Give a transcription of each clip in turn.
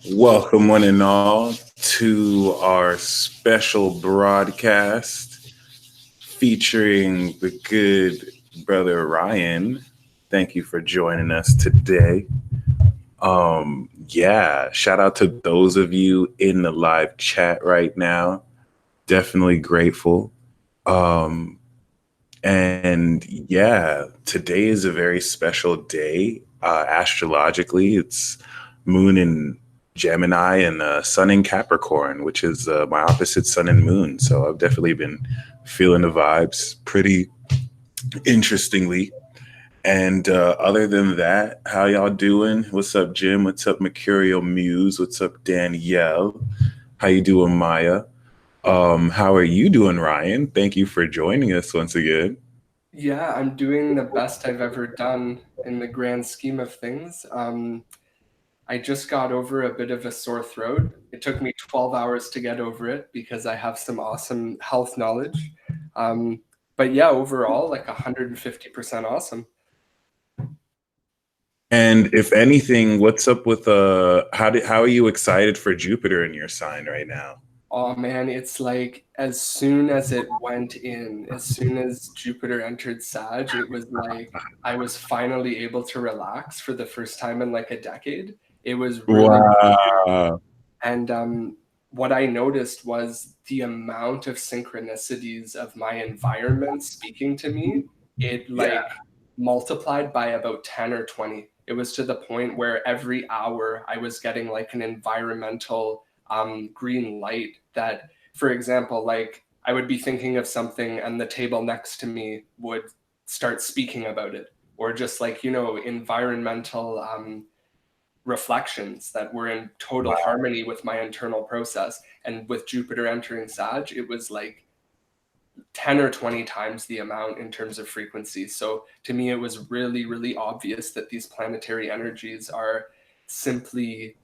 Welcome, one and all, to our special broadcast featuring the good brother Ryan. Thank you for joining us today. Yeah, shout out to those of you in the live chat right now. Definitely grateful. Um, and yeah, today is a very special day. Astrologically, it's moon in Gemini and sun in Capricorn, which is my opposite sun and moon. So I've definitely been feeling the vibes pretty interestingly. And other than that, how y'all doing? What's up, Jim? What's up, Mercurial Muse? What's up, Danielle? How you doing, Maya? How are you doing, Ryan? Thank you for joining us once again. Yeah, I'm doing the best I've ever done in the grand scheme of things. I just got over a bit of a sore throat. It took me 12 hours to get over it because I have some awesome health knowledge. Um, but yeah, overall, like 150% awesome. And if anything, what's up with how are you excited for Jupiter in your sign right now? Oh man, it's like as soon as it went in, as soon as Jupiter entered Sag, it was like I was finally able to relax for the first time in like a decade. It was really Wow. And what I noticed was the amount of synchronicities of my environment speaking to me, it Yeah. like multiplied by about 10 or 20. It was to the point where every hour I was getting like an environmental green light that, for example, like I would be thinking of something and the table next to me would start speaking about it. Or just like, environmental reflections that were in total harmony with my internal process. And with Jupiter entering Sag, it was like 10 or 20 times the amount in terms of frequency. So to me, it was really, really obvious that these planetary energies are simply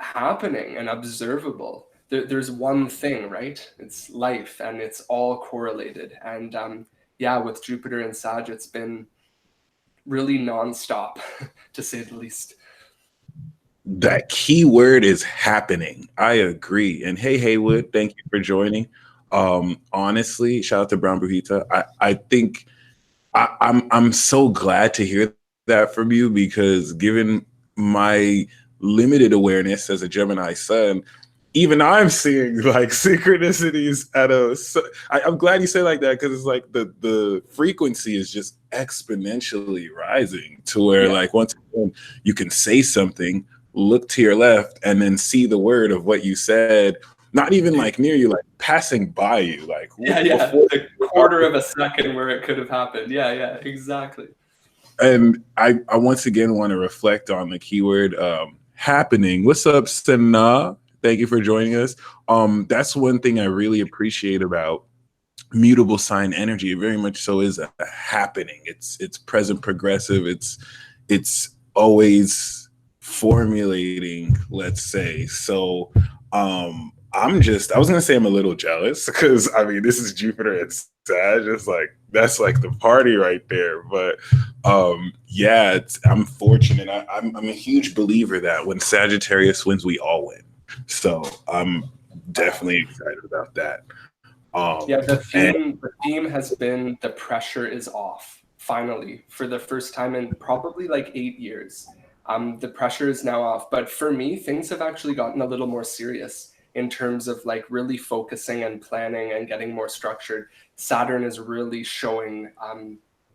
happening and observable. There's one thing, right? It's life, and it's all correlated. And yeah, with Jupiter and Sag, it's been really nonstop, to say the least. That key word is happening. I agree. And hey, Haywood, thank you for joining. Honestly, shout out to Brown Brujita. I think I'm so glad to hear that from you because given my limited awareness as a Gemini sun, even I'm seeing like synchronicities at I'm glad you say like that because it's like the frequency is just exponentially rising to where Yeah, like once again you can say something, look to your left, and then see the word of what you said. Not even like near you, like passing by you, like yeah. before. The quarter of a second where it could have happened. Yeah, yeah, exactly. And I once again want to reflect on the keyword happening. What's up, Sana? Thank you for joining us. That's one thing I really appreciate about mutable sign energy. It very much so is a happening. It's present progressive. It's always formulating, let's say. So I was gonna say I'm a little jealous because I mean this is Jupiter and Sag. It's like that's like the party right there. But yeah, I'm fortunate. I'm a huge believer that when Sagittarius wins, we all win. So I'm definitely excited about that. Yeah, the And theme the theme has been the pressure is off, finally, for the first time in probably like 8 years. The pressure is now off. But for me, things have actually gotten a little more serious in terms of like really focusing and planning and getting more structured. Saturn is really showing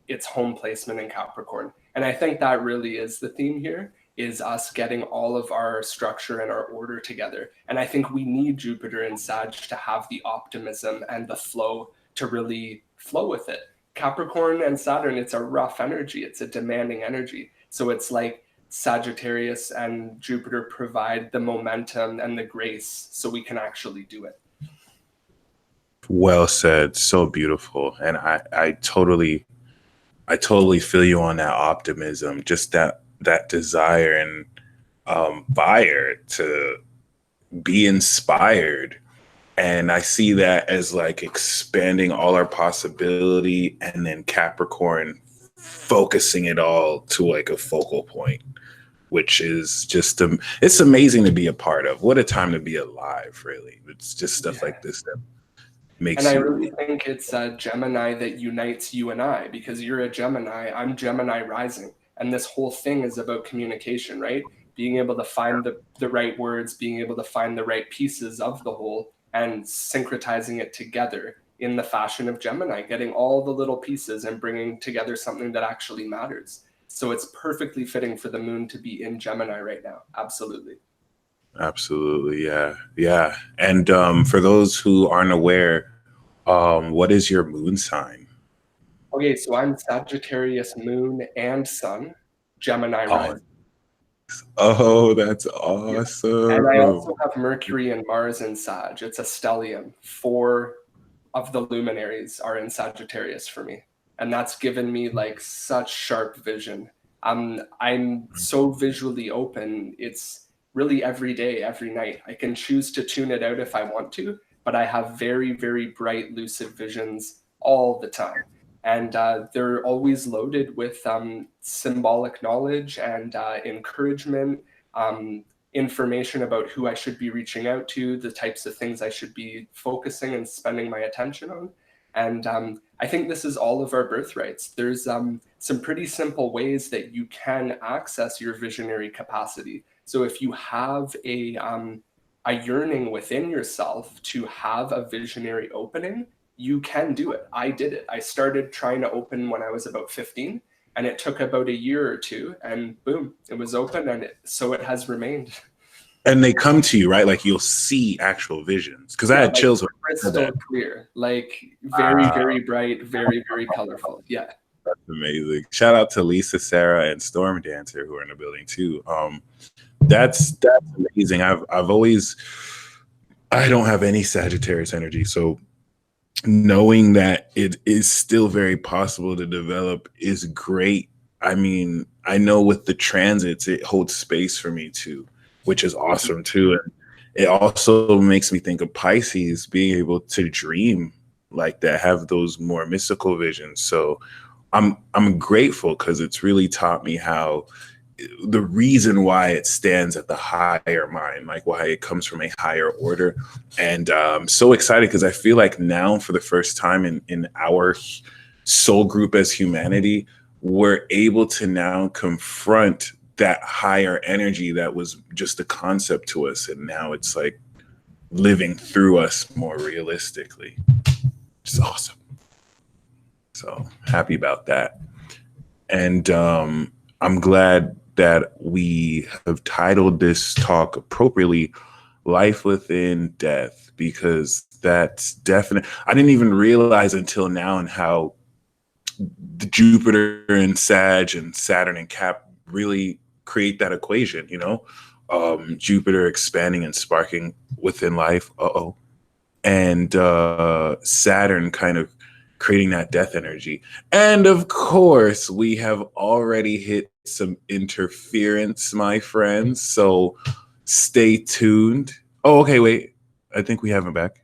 its home placement in Capricorn. And I think that really is the theme here, is us getting all of our structure and our order together. And I think we need Jupiter and Sag to have the optimism and the flow to really flow with it. Capricorn and Saturn, it's a rough energy, it's a demanding energy. So it's like Sagittarius and Jupiter provide the momentum and the grace so we can actually do it. well said, so beautiful. And I totally feel you on that optimism, just that desire and fire to be inspired. And I see that as like expanding all our possibility and then Capricorn focusing it all to like a focal point. which is just it's amazing to be a part of. What a time to be alive, really. It's just stuff like this that makes And I you really think it's Gemini that unites you and I, because you're a Gemini, I'm Gemini rising. And this whole thing is about communication, right? Being able to find the right words, being able to find the right pieces of the whole and syncretizing it together in the fashion of Gemini, getting all the little pieces and bringing together something that actually matters. So it's perfectly fitting for the moon to be in Gemini right now. Absolutely. Absolutely, yeah, yeah. And for those who aren't aware, what is your moon sign? Okay, so I'm Sagittarius moon and sun, Gemini Oh, rising. oh, that's Yeah. And I also awesome. have Mercury and Mars in Sag. It's a stellium. 4 of the luminaries are in Sagittarius for me. And that's given me like such sharp vision. I'm so visually open. It's really every day, every night. I can choose to tune it out if I want to, but I have very, very bright, lucid visions all the time. And they're always loaded with symbolic knowledge and encouragement, information about who I should be reaching out to, the types of things I should be focusing and spending my attention on. And I think this is all of our birthrights. There's some pretty simple ways that you can access your visionary capacity. So if you have a yearning within yourself to have a visionary opening, you can do it. I did it. I started trying to open when I was about 15, and it took about a year or two, and boom, it was open, and so it has remained. And they come to you, right? Like you'll see actual visions. Because I Yeah, had like chills when I said crystal that. clear, like very, very bright, very, very colorful. Yeah. That's amazing. Shout out to Lisa, Sarah, and Storm Dancer who are in the building too. That's amazing. I've always, I don't have any Sagittarius energy, so knowing that it is still very possible to develop is great. I mean, I know with the transits, it holds space for me too, which is awesome too. And it also makes me think of Pisces being able to dream like that, have those more mystical visions. So I'm grateful because it's really taught me how the reason why it stands at the higher mind, like why it comes from a higher order. And I'm so excited because I feel like now for the first time in our soul group as humanity, we're able to now confront that higher energy that was just a concept to us. And now it's like living through us more realistically. It's awesome. So happy about that. And I'm glad that we have titled this talk appropriately, Life Within Death, because that's definite. I didn't even realize until now and how the Jupiter and Sag and Saturn and Cap really create that equation, you know? Jupiter expanding and sparking within life. And Saturn kind of creating that death energy. And of course, we have already hit some interference, my friends. So stay tuned. Oh, okay, wait. I think we have him back.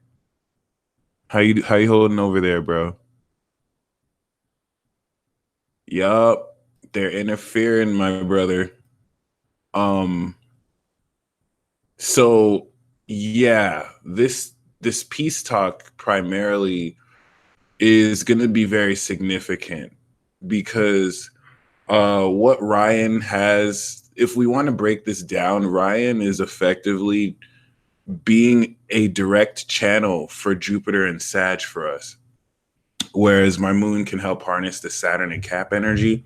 How you holding over there, bro? Yup. They're interfering, my brother. Um, so yeah, this peace talk primarily is going to be very significant because what Ryan has, if we want to break this down, Ryan is effectively being a direct channel for Jupiter and Sag for us, whereas my moon can help harness the Saturn and Cap energy.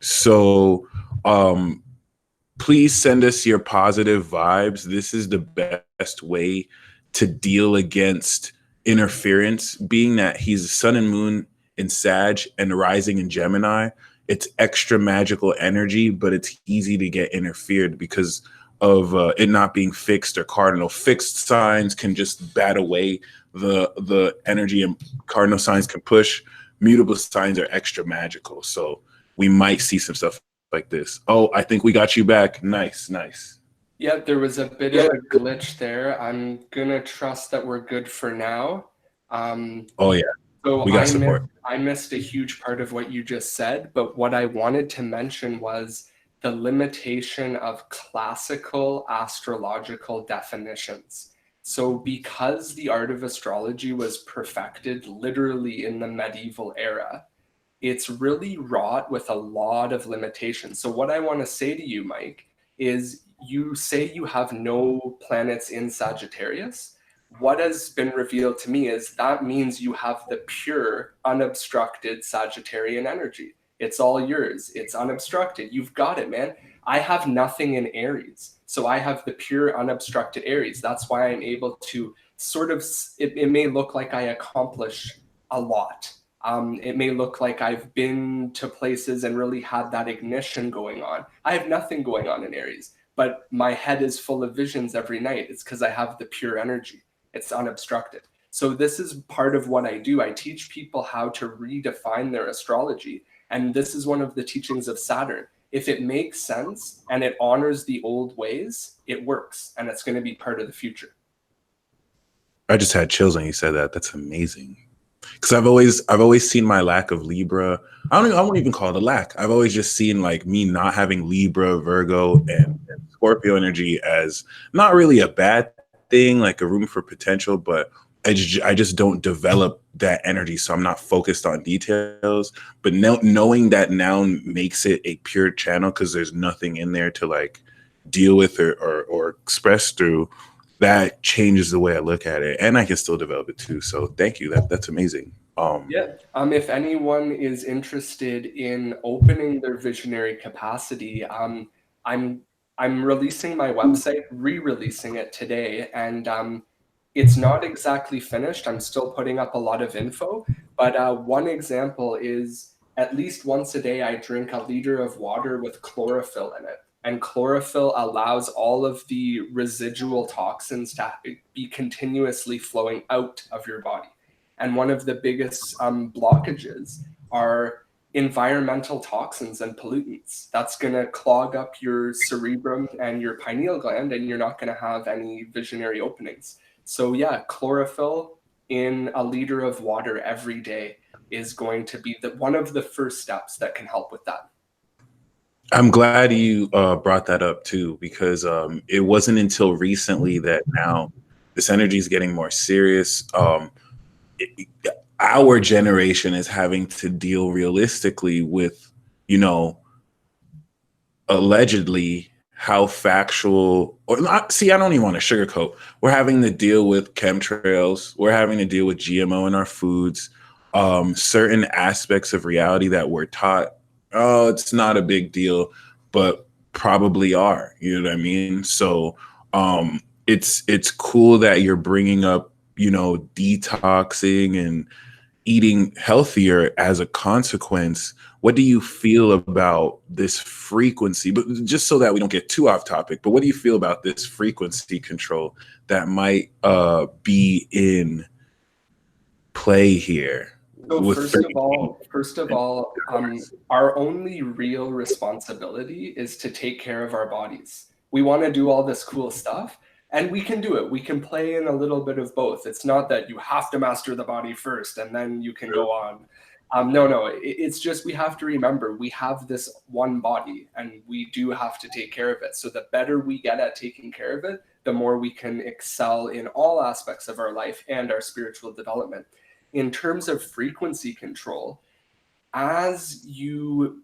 So please send us your positive vibes. This is the best way to deal against interference, being that he's sun and moon in Sag and rising in Gemini. It's extra magical energy, but it's easy to get interfered because of it not being fixed or cardinal. Fixed signs can just bat away the energy, and cardinal signs can push. Mutable signs are extra magical, so we might see some stuff like this. Oh, I think we got you back. Nice, nice. Yeah, there was a bit of a glitch there. I'm gonna trust that we're good for now. Oh yeah, So we got support. I missed a huge part of what you just said, but what I wanted to mention was the limitation of classical astrological definitions. So because the art of astrology was perfected literally in the medieval era, it's really wrought with a lot of limitations. So what I want to say to you, Mike, is you say you have no planets in Sagittarius. What has been revealed to me is that means you have the pure, unobstructed Sagittarian energy. It's all yours. It's unobstructed. You've got it, man. I have nothing in Aries. So I have the pure, unobstructed Aries. That's why I'm able to sort of, it may look like I accomplish a lot. It may look like I've been to places and really had that ignition going on. I have nothing going on in Aries, but my head is full of visions every night. It's because I have the pure energy. It's unobstructed. So this is part of what I do. I teach people how to redefine their astrology. And this is one of the teachings of Saturn. If it makes sense and it honors the old ways, it works, and it's going to be part of the future. I just had chills when you said that. That's amazing. Because I've always seen my lack of Libra. I won't even call it a lack. I've always just seen like me not having Libra, Virgo, and Scorpio energy as not really a bad thing, like a room for potential, but I just don't develop that energy, so I'm not focused on details. But knowing that now makes it a pure channel because there's nothing in there to like deal with or express through. That changes the way I look at it, and I can still develop it too. So thank you. That's amazing. Yeah. If anyone is interested in opening their visionary capacity, I'm releasing my website, re-releasing it today, and it's not exactly finished. I'm still putting up a lot of info, but one example is at least once a day I drink a liter of water with chlorophyll in it. And chlorophyll allows all of the residual toxins to be continuously flowing out of your body. And one of the biggest blockages are environmental toxins and pollutants. That's going to clog up your cerebrum and your pineal gland, and you're not going to have any visionary openings. So yeah, chlorophyll in a liter of water every day is going to be one of the first steps that can help with that. I'm glad you brought that up too, because it wasn't until recently that now this energy is getting more serious. Our generation is having to deal realistically with, allegedly how factual or not. See, I don't even want to sugarcoat. We're having to deal with chemtrails. We're having to deal with GMO in our foods. Certain aspects of reality that we're taught, oh, it's not a big deal, but probably are. You know what I mean? So it's cool that you're bringing up, detoxing and eating healthier as a consequence. What do you feel about this frequency? But just so that we don't get too off topic, but what do you feel about this frequency control that might be in play here? So first of all, our only real responsibility is to take care of our bodies. We want to do all this cool stuff, and we can do it. We can play in a little bit of both. It's not that you have to master the body first and then you can go on. No, it's just we have to remember we have this one body and we do have to take care of it. So the better we get at taking care of it, the more we can excel in all aspects of our life and our spiritual development. In terms of frequency control, as you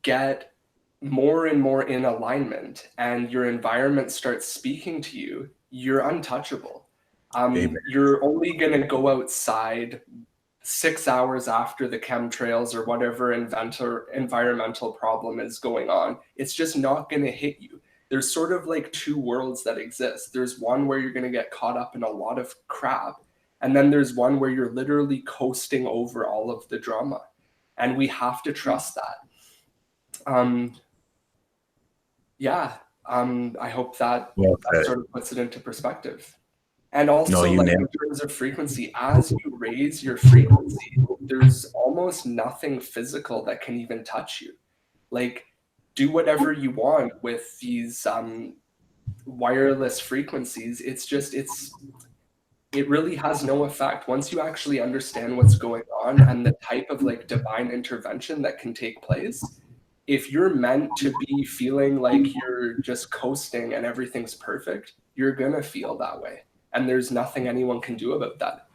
get more and more in alignment and your environment starts speaking to you, you're untouchable. You're only going to go outside 6 hours after the chemtrails or whatever environmental problem is going on. It's just not going to hit you. There's sort of like two worlds that exist. There's one where you're going to get caught up in a lot of crap. And then there's one where you're literally coasting over all of the drama. And we have to trust that. I hope that sort of puts it into perspective. And also, in terms of frequency, as you raise your frequency, there's almost nothing physical that can even touch you. Like, do whatever you want with these wireless frequencies. It really has no effect. Once you actually understand what's going on and the type of like divine intervention that can take place, If you're meant to be feeling like you're just coasting and everything's perfect, you're gonna feel that way. And there's nothing anyone can do about that.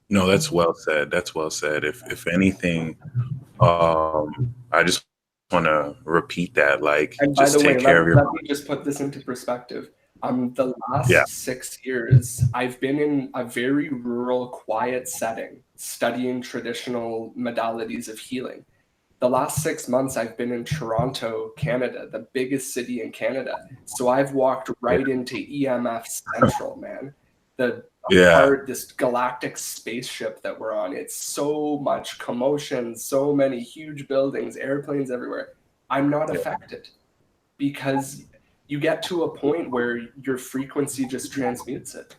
No, that's well said. That's well said. If anything, I just want to repeat that. Like, And by just the way, take care of your let me body. just put this into perspective. The Yeah. last 6 years, I've been in a very rural, quiet setting, studying traditional modalities of healing. The last 6 months, I've been in Toronto, Canada, the biggest city in Canada. So I've walked Yeah. right into EMF Central, man. The Yeah. part, this galactic spaceship that we're on, it's so much commotion, so many huge buildings, airplanes everywhere. I'm not Yeah. affected because you get to a point where your frequency just transmutes it.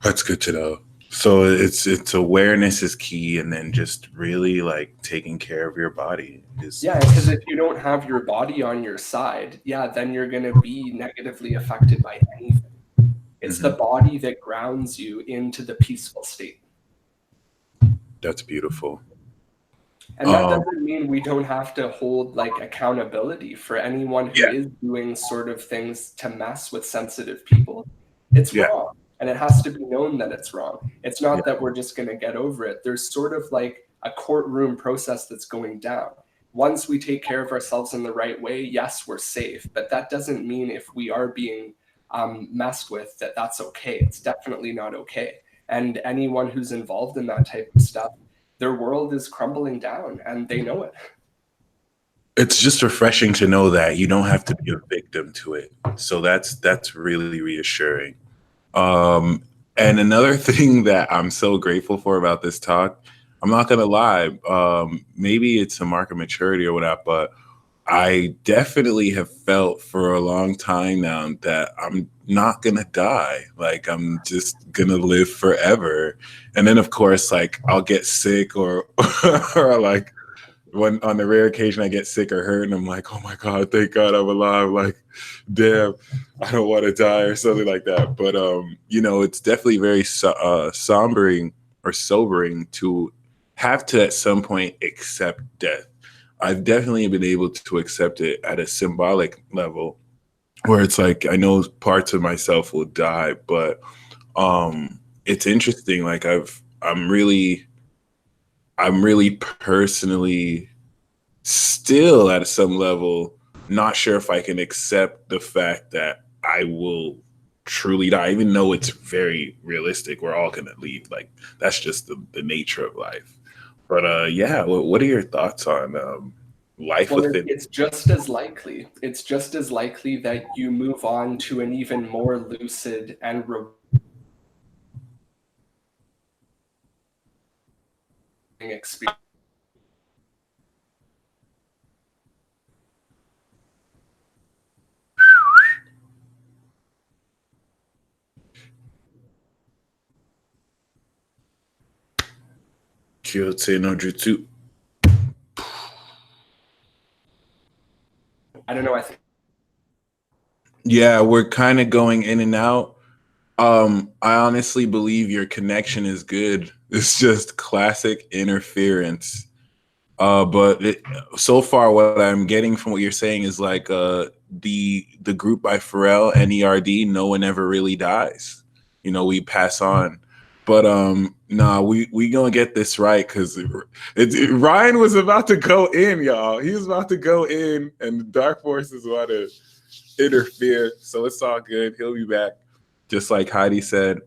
That's good to know. So it's awareness is key, and then just really like taking care of your body is. Yeah, because if you don't have your body on your side, yeah, then you're going to be negatively affected by anything. It's the body that grounds you into the peaceful state. That's beautiful. And that doesn't mean we don't have to hold like accountability for anyone who Yeah. is doing sort of things to mess with sensitive people. It's Yeah. wrong. And it has to be known that it's wrong. It's not Yeah. that we're just going to get over it. There's sort of like a courtroom process that's going down. Once we take care of ourselves in the right way, yes, we're safe. But that doesn't mean if we are being messed with, that that's okay. It's definitely not okay. And anyone who's involved in that type of stuff, their world is crumbling down and they know it. It's just refreshing to know that you don't have to be a victim to it. So that's really reassuring. And another thing that I'm so grateful for about this talk, I'm not gonna lie, maybe it's a mark of maturity or whatnot, but I definitely have felt for a long time now that I'm not gonna die. Like I'm just gonna live forever. And then of course, like I'll get sick or or like when on the rare occasion I get sick or hurt and I'm like, oh my God, thank God I'm alive. Like, damn, I don't want to die or something like that. But you know, it's definitely very sombering or sobering to have to at some point accept death. I've definitely been able to accept it at a symbolic level where it's like I know parts of myself will die, but it's interesting. Like I'm really personally still at some level not sure if I can accept the fact that I will truly die, even though it's very realistic. We're all gonna leave. Like that's just the nature of life. But yeah, what are your thoughts on life Well, within? it's just as likely. It's just as likely that you move on to an even more lucid and experience. Kyoto no Jutsu. I don't know. I think Yeah, we're kind of going in and out. I honestly believe your connection is good. It's just classic interference. So far, what I'm getting from what you're saying is like the group by Pharrell, NERD. No one ever really dies. You know, we pass on. But nah, we gonna get this right because Ryan was about to go in, y'all. He was about to go in, and the dark forces want to interfere. So it's all good. He'll be back, just like Heidi said.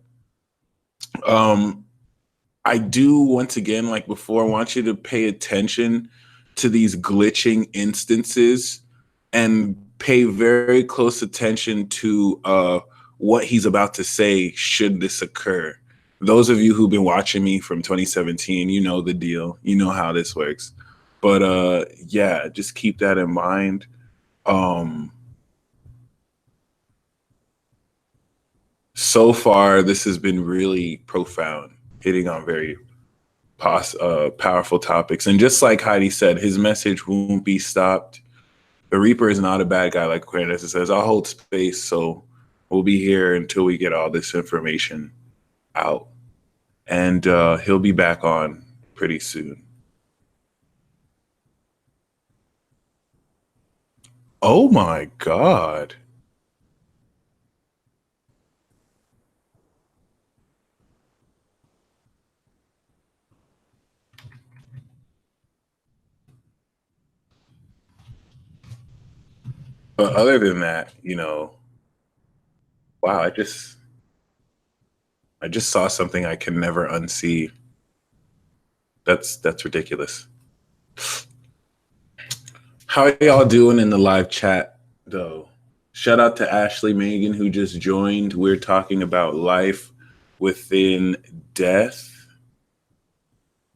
Um, I do once again, like before, want you to pay attention to these glitching instances and pay very close attention to what he's about to say should this occur. Those of you who've been watching me from 2017, you know the deal. You know how this works. But yeah, just keep that in mind. Um, so far, this has been really profound, hitting on very powerful topics. And just like Heidi said, his message won't be stopped. The Reaper is not a bad guy, like Aquarius says. I'll hold space, so we'll be here until we get all this information out. And he'll be back on pretty soon. Oh my God. But other than that, wow, I just saw something I can never unsee. That's ridiculous. How y'all doing in the live chat though? Shout out to Ashley Megan who just joined. We're talking about life within death.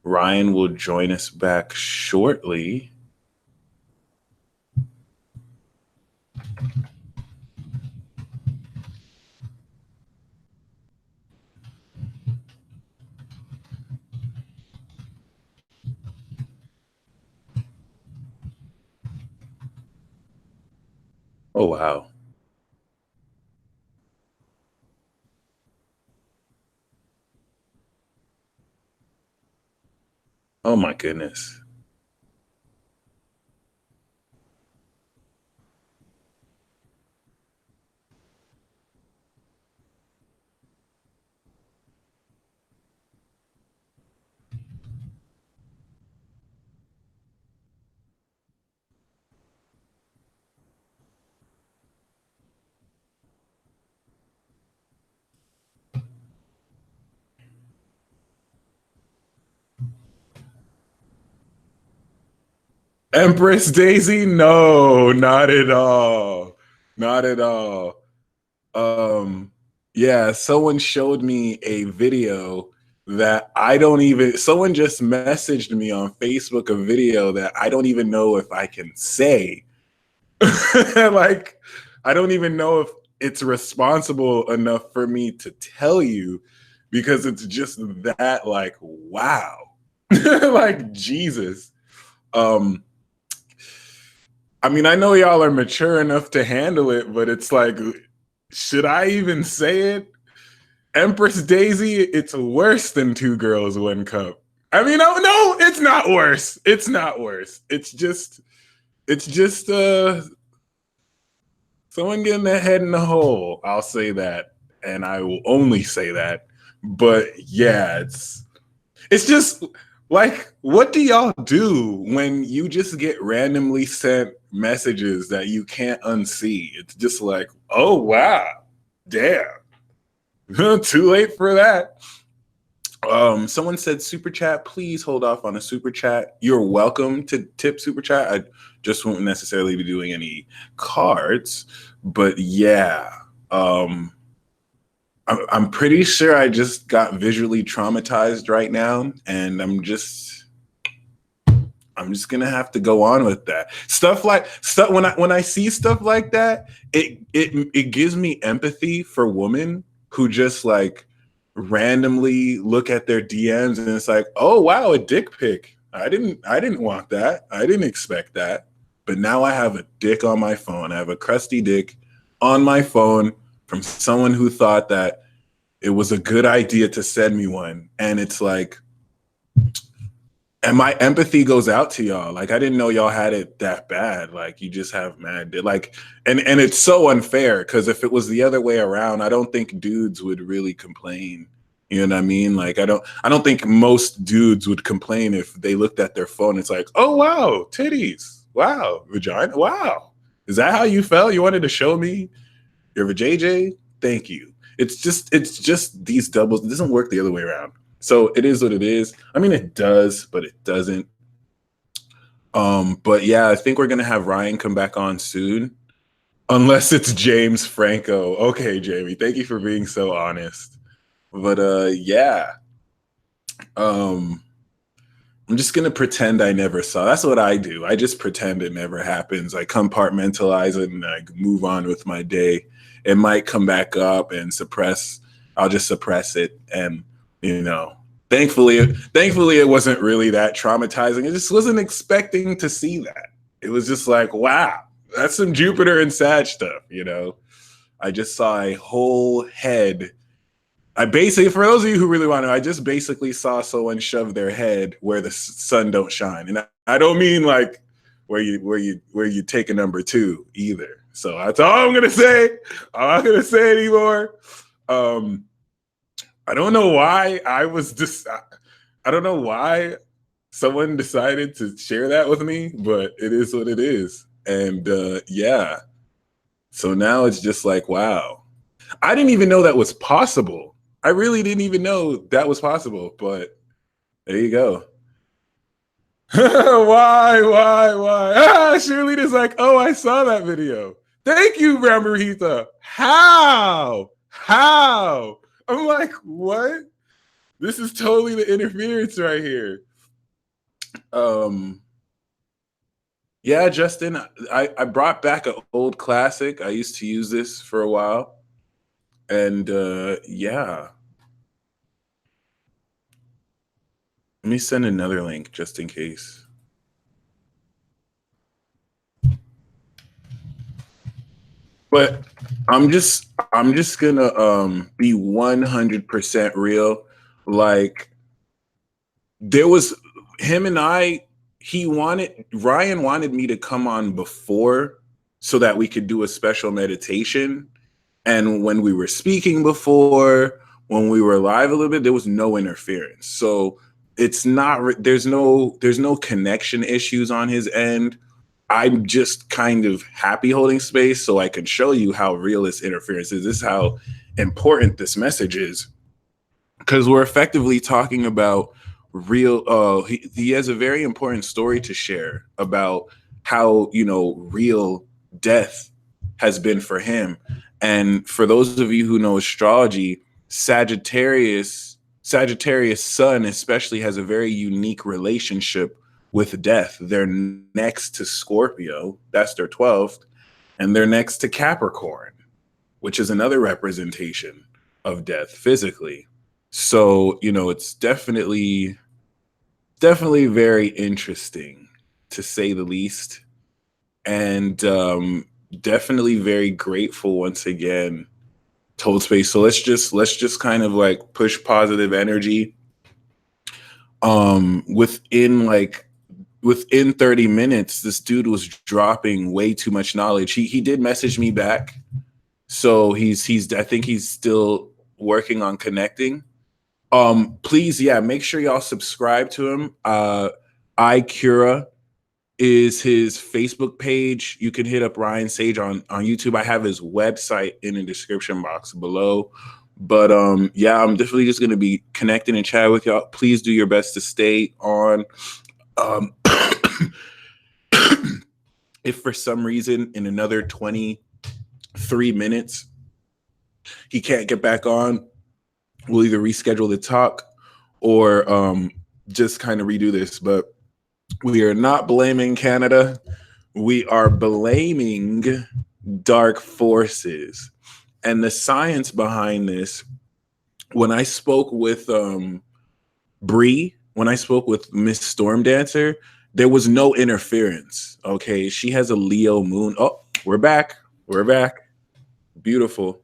Ryan will join us back shortly. Oh wow. Oh my goodness. Empress Daisy? No, not at all. Not at all. Yeah, someone showed me a video that I don't even, someone just messaged me on Facebook a video that I don't even know if I can say. Like, I don't even know if it's responsible enough for me to tell you because it's just that, like, wow. Like, Jesus. I mean, I know y'all are mature enough to handle it, but it's like, should I even say it? Empress Daisy, it's worse than Two Girls, One Cup. I mean, oh no, it's not worse. It's not worse. It's just someone getting their head in the hole. I'll say that, and I will only say that. But yeah, it's just like, what do y'all do when you just get randomly sent messages that you can't unsee? It's just like, oh wow, damn. Too late for that. Someone said super chat. Please hold off on a super chat. You're welcome to tip super chat. I just won't necessarily be doing any cards, but yeah. I'm pretty sure I just got visually traumatized right now, and I'm just gonna have to go on with that. Stuff when I see stuff like that, it gives me empathy for women who just like randomly look at their DMs and it's like, oh wow, a dick pic. I didn't want that. I didn't expect that. But now I have a dick on my phone. I have a crusty dick on my phone from someone who thought that it was a good idea to send me one. And it's like, and my empathy goes out to y'all. Like, I didn't know y'all had it that bad. Like, you just have mad, like, and it's so unfair because if it was the other way around, I don't think dudes would really complain. You know what I mean? Like, I don't think most dudes would complain if they looked at their phone. It's like, oh wow, titties, wow, vagina, wow. Is that how you felt? You wanted to show me your vajayjay? Thank you. It's just these doubles. It doesn't work the other way around. So it is what it is. I mean, it does, but it doesn't. But yeah, I think we're gonna have Ryan come back on soon, unless it's James Franco. Okay, Jamie, thank you for being so honest. But yeah, I'm just gonna pretend I never saw. That's what I do. I just pretend it never happens. I compartmentalize it and I move on with my day. It might come back up and suppress. I'll just suppress it and. Thankfully it wasn't really that traumatizing. I just wasn't expecting to see that. It was just like, wow, that's some Jupiter and Sag stuff, I just saw a whole head. I basically, for those of you who really want to know, I just basically saw someone shove their head where the sun don't shine. And I don't mean like where you take a number 2 either. So that's all I'm gonna say. I'm not gonna say anymore. I don't know why I don't know why someone decided to share that with me, but it is what it is. And yeah. So now it's just like, wow. I didn't even know that was possible. I really didn't even know that was possible, but there you go. Why? Shirley's like, oh, I saw that video. Thank you, Ramrita. How? I'm like, what? This is totally the interference right here. Yeah, Justin, I brought back an old classic. I used to use this for a while. And yeah. Let me send another link just in case. But I'm just gonna be 100% real. Like, there was him and Ryan wanted me to come on before so that we could do a special meditation. And when we were speaking before, when we were live a little bit, there was no interference. So it's not, there's no connection issues on his end. I'm just kind of happy holding space so I can show you how real this interference is. This is how important this message is, because we're effectively talking about real. He has a very important story to share about how, real death has been for him. And for those of you who know astrology, Sagittarius sun especially has a very unique relationship with death. They're next to Scorpio, that's their 12th, and they're next to Capricorn, which is another representation of death physically. So, it's definitely very interesting, to say the least. And definitely very grateful once again to hold space. So let's just kind of like push positive energy. Within 30 minutes, this dude was dropping way too much knowledge. He did message me back. So I think he's still working on connecting. Please, yeah, make sure y'all subscribe to him. iCura is his Facebook page. You can hit up Ryan Sage on YouTube. I have his website in the description box below. But yeah, I'm definitely just gonna be connecting and chatting with y'all. Please do your best to stay on. If for some reason in another 23 minutes he can't get back on, we'll either reschedule the talk or just kind of redo this. But we are not blaming Canada. We are blaming dark forces. And the science behind this, when I spoke with Bree, when I spoke with Miss Storm Dancer, there was no interference. Okay, she has a Leo moon. Oh, we're back. Beautiful.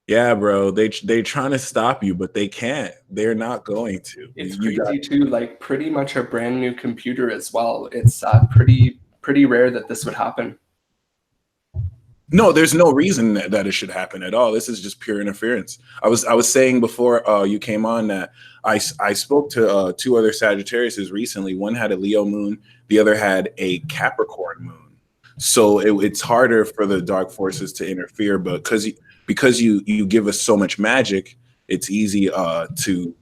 Yeah, bro. They trying to stop you, but they can't. They're not going to. It's crazy too. Like, pretty much a brand new computer as well. It's pretty rare that this would happen. No, there's no reason that it should happen at all. This is just pure interference. I was saying before you came on that I spoke to 2 other Sagittariuses recently. One had a Leo moon, the other had a Capricorn moon. So it's harder for the dark forces to interfere, but because you give us so much magic, it's easy to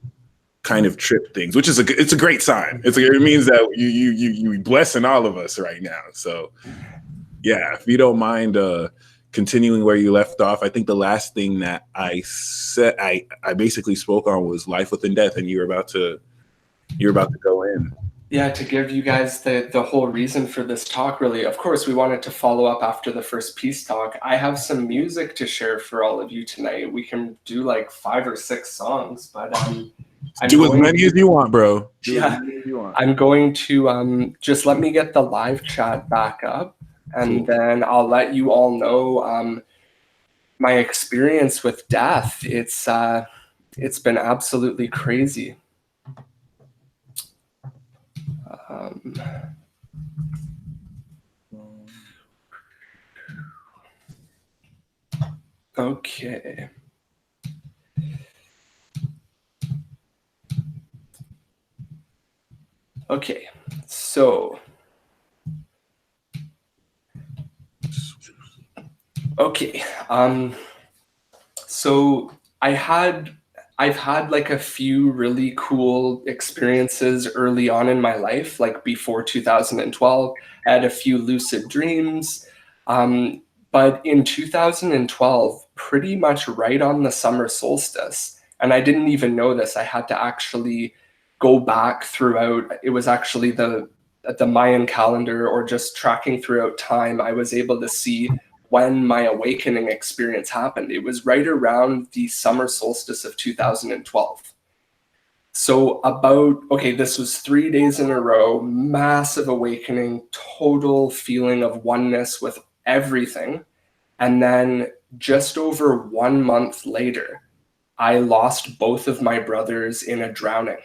kind of trip things, which is it's a great sign. It means that you blessing all of us right now. So yeah, if you don't mind continuing where you left off, I think the last thing that I said, I basically spoke on was life within death, and you're about to go in. Yeah, to give you guys the whole reason for this talk, really. Of course, we wanted to follow up after the first peace talk. I have some music to share for all of you tonight. We can do like 5 or 6 songs, but do as many as you want, bro. Yeah, I'm going to just let me get the live chat back up, and then I'll let you all know my experience with death. It's been absolutely crazy. Okay. Okay, so okay, so I've had like a few really cool experiences early on in my life, like before 2012. I had a few lucid dreams. But in 2012, pretty much right on the summer solstice, and I didn't even know this, I had to actually go back throughout. It was actually the Mayan calendar, or just tracking throughout time. I was able to see when my awakening experience happened. It was right around the summer solstice of 2012. So okay, this was 3 days in a row, massive awakening, total feeling of oneness with everything. And then just over 1 month later, I lost both of my brothers in a drowning.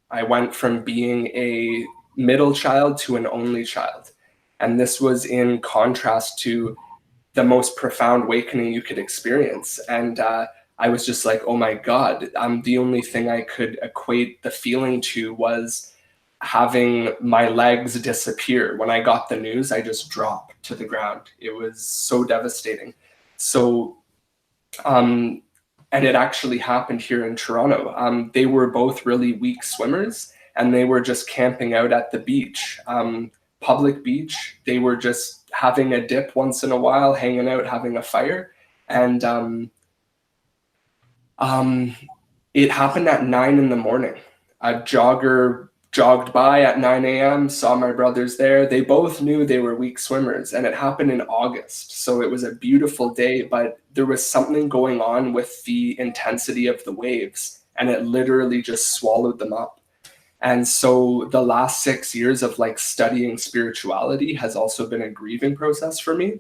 I went from being a middle child to an only child. And this was in contrast to the most profound awakening you could experience. And I was just like, oh my God, the only thing I could equate the feeling to was having my legs disappear. When I got the news, I just dropped to the ground. It was so devastating. So, and it actually happened here in Toronto. They were both really weak swimmers, and they were just camping out at the beach, public beach. They were just having a dip once in a while, hanging out, having a fire. And it happened at 9 in the morning. A jogger jogged by at 9 a.m., saw my brothers there. They both knew they were weak swimmers, and it happened in August. So it was a beautiful day, but there was something going on with the intensity of the waves, and it literally just swallowed them up. And so the last 6 years of like studying spirituality has also been a grieving process for me.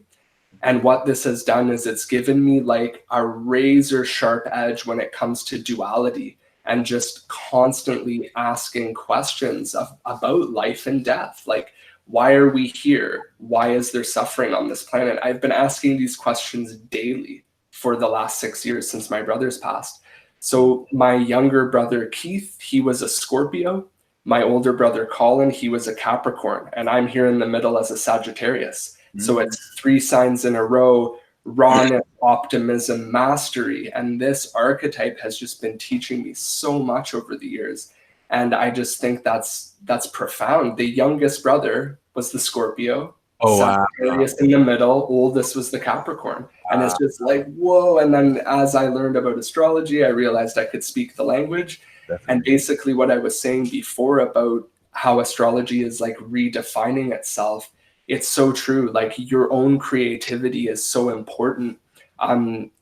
And what this has done is it's given me like a razor sharp edge when it comes to duality, and just constantly asking questions about life and death. Like, why are we here? Why is there suffering on this planet? I've been asking these questions daily for the last 6 years since my brothers passed. So my younger brother, Keith, he was a Scorpio. My older brother, Colin, he was a Capricorn. And I'm here in the middle as a Sagittarius. So it's 3 signs in a row: rawness, optimism, mastery. And this archetype has just been teaching me so much over the years. And I just think that's profound. The youngest brother was the Scorpio. Oh, wow. Sagittarius in the middle, oldest was the Capricorn. And it's just like, whoa. And then as I learned about astrology, I realized I could speak the language. Definitely. And basically what I was saying before about how astrology is like redefining itself, it's so true. Like, your own creativity is so important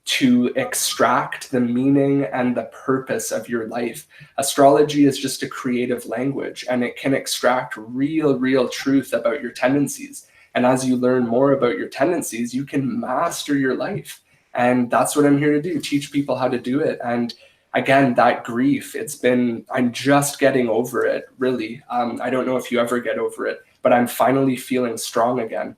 to extract the meaning and the purpose of your life. Astrology is just a creative language, and it can extract real truth about your tendencies. And as you learn more about your tendencies, you can master your life. And that's what I'm here to do, teach people how to do it. And again, that grief, I'm just getting over it, really. I don't know if you ever get over it, but I'm finally feeling strong again.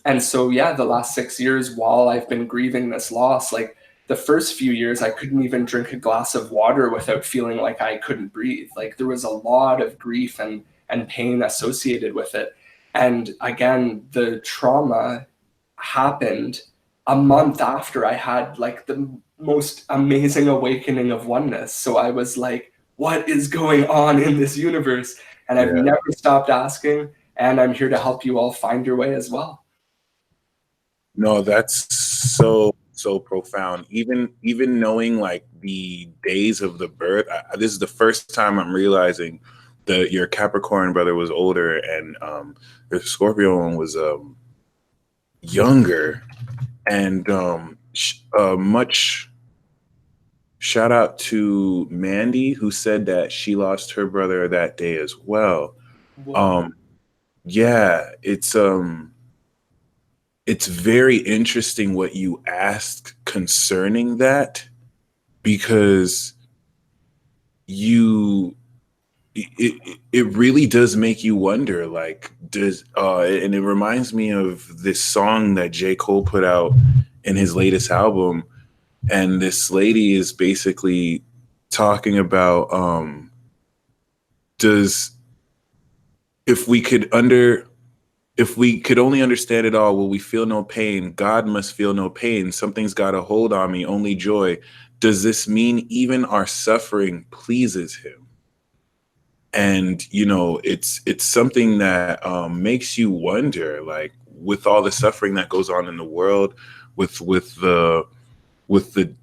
And so, yeah, the last 6 years, while I've been grieving this loss, like the first few years, I couldn't even drink a glass of water without feeling like I couldn't breathe. Like, there was a lot of grief and pain associated with it. And again, the trauma happened a month after I had like the most amazing awakening of oneness. So I was like, what is going on in this universe? And I've never stopped asking, and I'm here to help you all find your way as well. No, that's so profound. Even knowing like the days of the birth, this is the first time I'm realizing that your Capricorn brother was older and the Scorpio one was younger. And much shout out to Mandy, who said that she lost her brother that day as well. Whoa. Yeah, it's very interesting what you asked concerning that, because you it really does make you wonder, like, does and it reminds me of this song that J. Cole put out in his latest album, and this lady is basically talking about does if we could under if we could only understand it all, will we feel no pain? God must feel no pain. Something's got a hold on me, only joy. Does this mean even our suffering pleases him? And it's something that makes you wonder, like, with all the suffering that goes on in the world, with the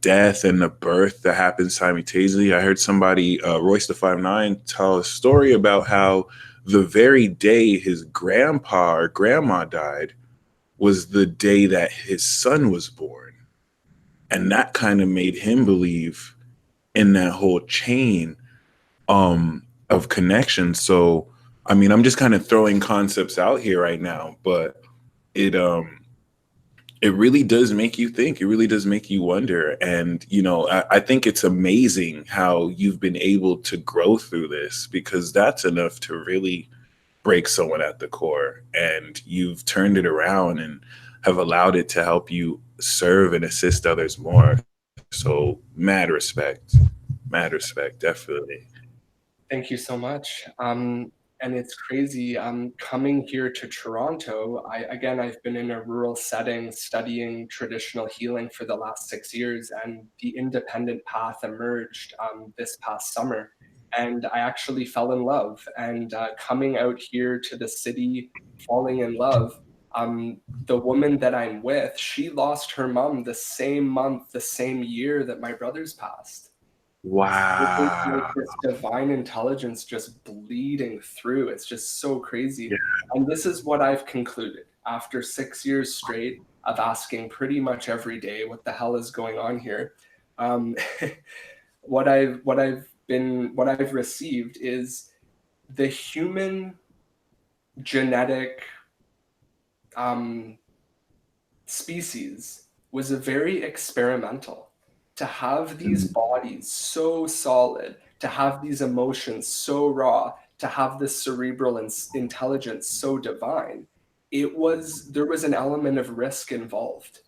death and the birth that happens simultaneously. I heard somebody, Royce the 5'9", tell a story about how the very day his grandpa or grandma died was the day that his son was born. And that kind of made him believe in that whole chain of connection. So, I mean, I'm just kind of throwing concepts out here right now, but it really does make you think. It really does make you wonder. And, I think it's amazing how you've been able to grow through this, because that's enough to really break someone at the core. And you've turned it around and have allowed it to help you serve and assist others more. So mad respect, definitely. Thank you so much. And it's crazy. Coming here to Toronto, I've been in a rural setting studying traditional healing for the last 6 years, and the independent path emerged this past summer. And I actually fell in love. And coming out here to the city, falling in love, the woman that I'm with, she lost her mom the same month, the same year that my brothers passed. It's like Wow. this divine intelligence just bleeding through. It's just so crazy. Yeah. And this is what I've concluded after 6 years straight of asking pretty much every day, what the hell is going on here? Um, what I've received is the human genetic species was a very experimental. To have these bodies so solid, to have these emotions so raw, to have this cerebral intelligence so divine, there was an element of risk involved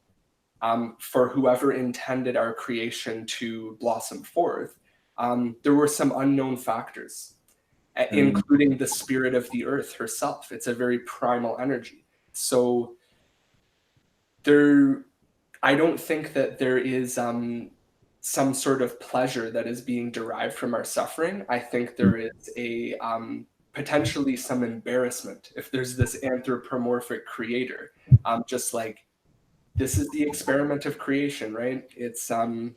for whoever intended our creation to blossom forth. There were some unknown factors, including the spirit of the earth herself. It's a very primal energy. So I don't think that there is some sort of pleasure that is being derived from our suffering. I think there is a potentially some embarrassment if there's this anthropomorphic creator. Just like, this is the experiment of creation, right? There's some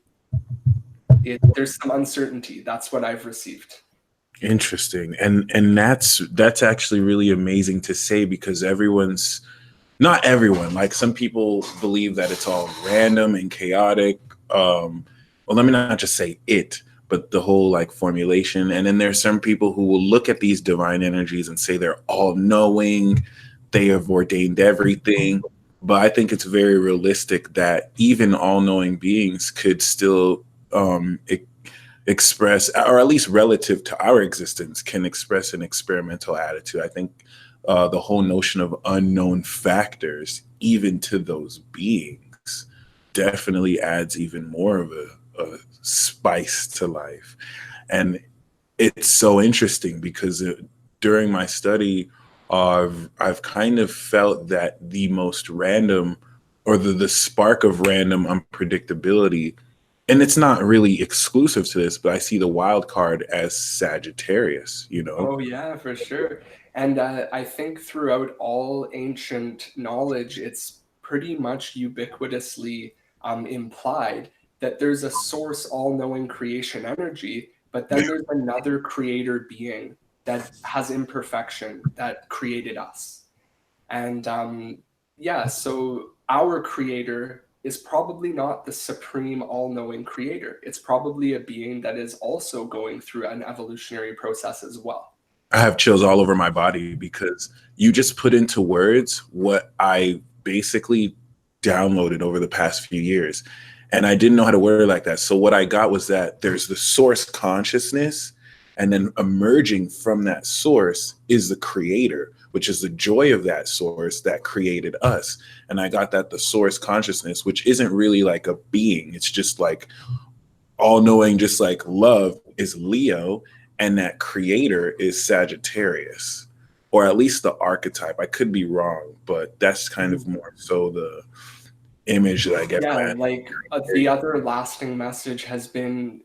uncertainty. That's what I've received. Interesting. And that's actually really amazing to say, because not everyone, like, some people believe that it's all random and chaotic. Well, let me not just say it, but the whole, like, formulation. And then there's some people who will look at these divine energies and say they're all knowing, they have ordained everything. But I think it's very realistic that even all knowing beings could still express, or at least relative to our existence, can express an experimental attitude. I think the whole notion of unknown factors, even to those beings, definitely adds even more of a spice to life. And it's so interesting because during my study, I've kind of felt that the most random, or the spark of random unpredictability, and it's not really exclusive to this, but I see the wild card as Sagittarius, Oh yeah, for sure. And I think throughout all ancient knowledge, it's pretty much ubiquitously implied that there's a source all-knowing creation energy, but then there's another creator being that has imperfection that created us. And yeah, so our creator is probably not the supreme all-knowing creator. It's probably a being that is also going through an evolutionary process as well. I have chills all over my body, because you just put into words what I basically downloaded over the past few years. And I didn't know how to word it like that. So what I got was that there's the source consciousness, And then emerging from that source is the creator, which is the joy of that source that created us. And I got that the source consciousness, which isn't really like a being, it's just like all knowing, just like love is Leo, and that creator is Sagittarius, or at least the archetype. I could be wrong, but that's kind of more so the image that I get. Yeah, like the other lasting message has been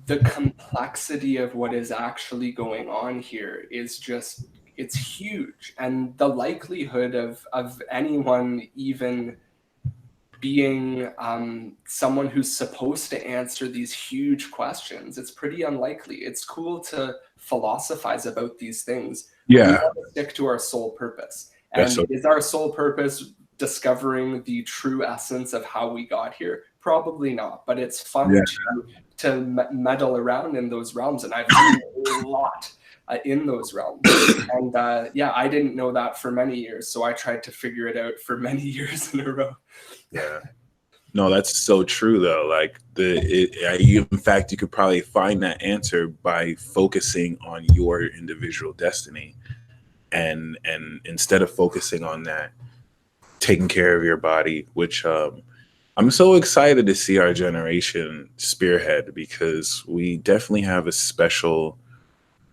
the complexity of what is actually going on here is just, it's huge. And the likelihood of anyone even being someone who's supposed to answer these huge questions, it's pretty unlikely. It's cool to philosophize about these things. Yeah. We want to stick to our sole purpose. And is our sole purpose discovering the true essence of how we got here? Probably not, but it's fun to meddle around in those realms, and I've learned a lot in those realms. And yeah, I didn't know that for many years, so I tried to figure it out for many years in a row. Yeah. No, that's so true though. Like in fact, you could probably find that answer by focusing on your individual destiny, and instead of focusing on that, taking care of your body, which I'm so excited to see our generation spearhead, because we definitely have a special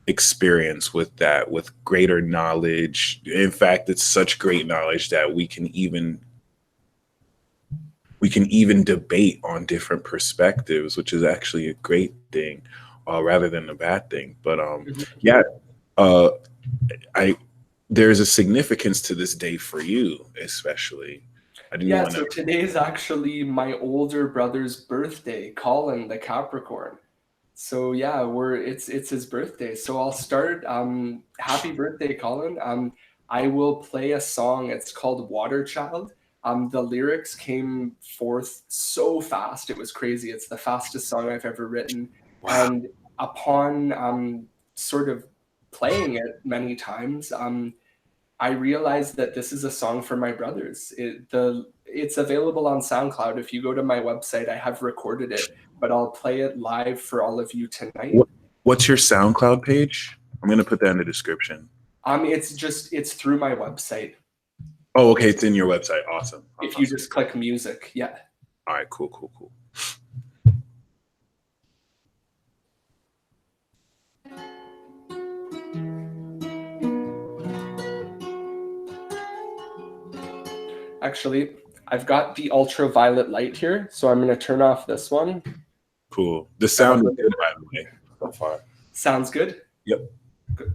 experience with that, with greater knowledge. In fact, it's such great knowledge that we can even debate on different perspectives, which is actually a great thing, rather than a bad thing. But yeah, there's a significance to this day for you, especially. So today is actually my older brother's birthday, Colin, the Capricorn. So yeah, it's his birthday. So I'll start. Happy birthday, Colin. I will play a song. It's called Water Child. The lyrics came forth so fast. It was crazy. It's the fastest song I've ever written. Wow. And upon sort of playing it many times, I realized that this is a song for my brothers. It's available on SoundCloud. If you go to my website, I have recorded it, but I'll play it live for all of you tonight. What's your SoundCloud page? I'm going to put that in the description. It's through my website. Oh, okay. It's in your website. Awesome. If you just click music. Yeah. All right, cool. Actually, I've got the ultraviolet light here, so I'm going to turn off this one. Cool. The sound is good, by the way, so far. Sounds good? Yep. Good.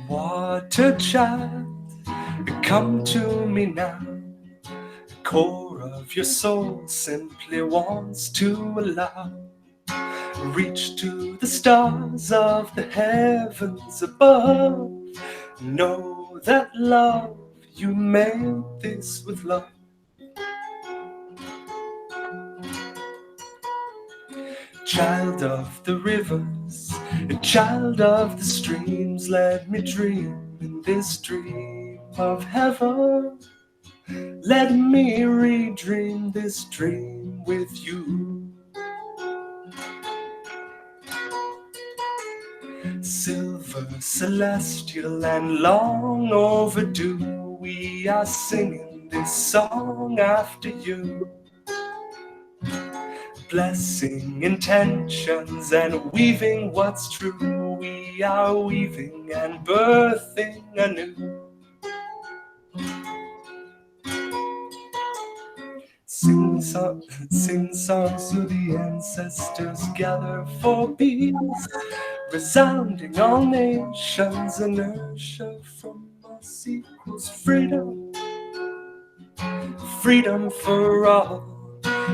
Water child, come to me now. The core of your soul simply wants to allow. Reach to the stars of the heavens above. Know that love, you made this with love. Child of the rivers, a child of the streams, let me dream in this dream of heaven. Let me redream this dream with you. Silver, celestial, and long overdue, we are singing this song after you. Blessing intentions and weaving what's true, we are weaving and birthing anew. Sing songs to the ancestors, gather for peace, resounding all nations, inertia from us equals freedom, freedom for all.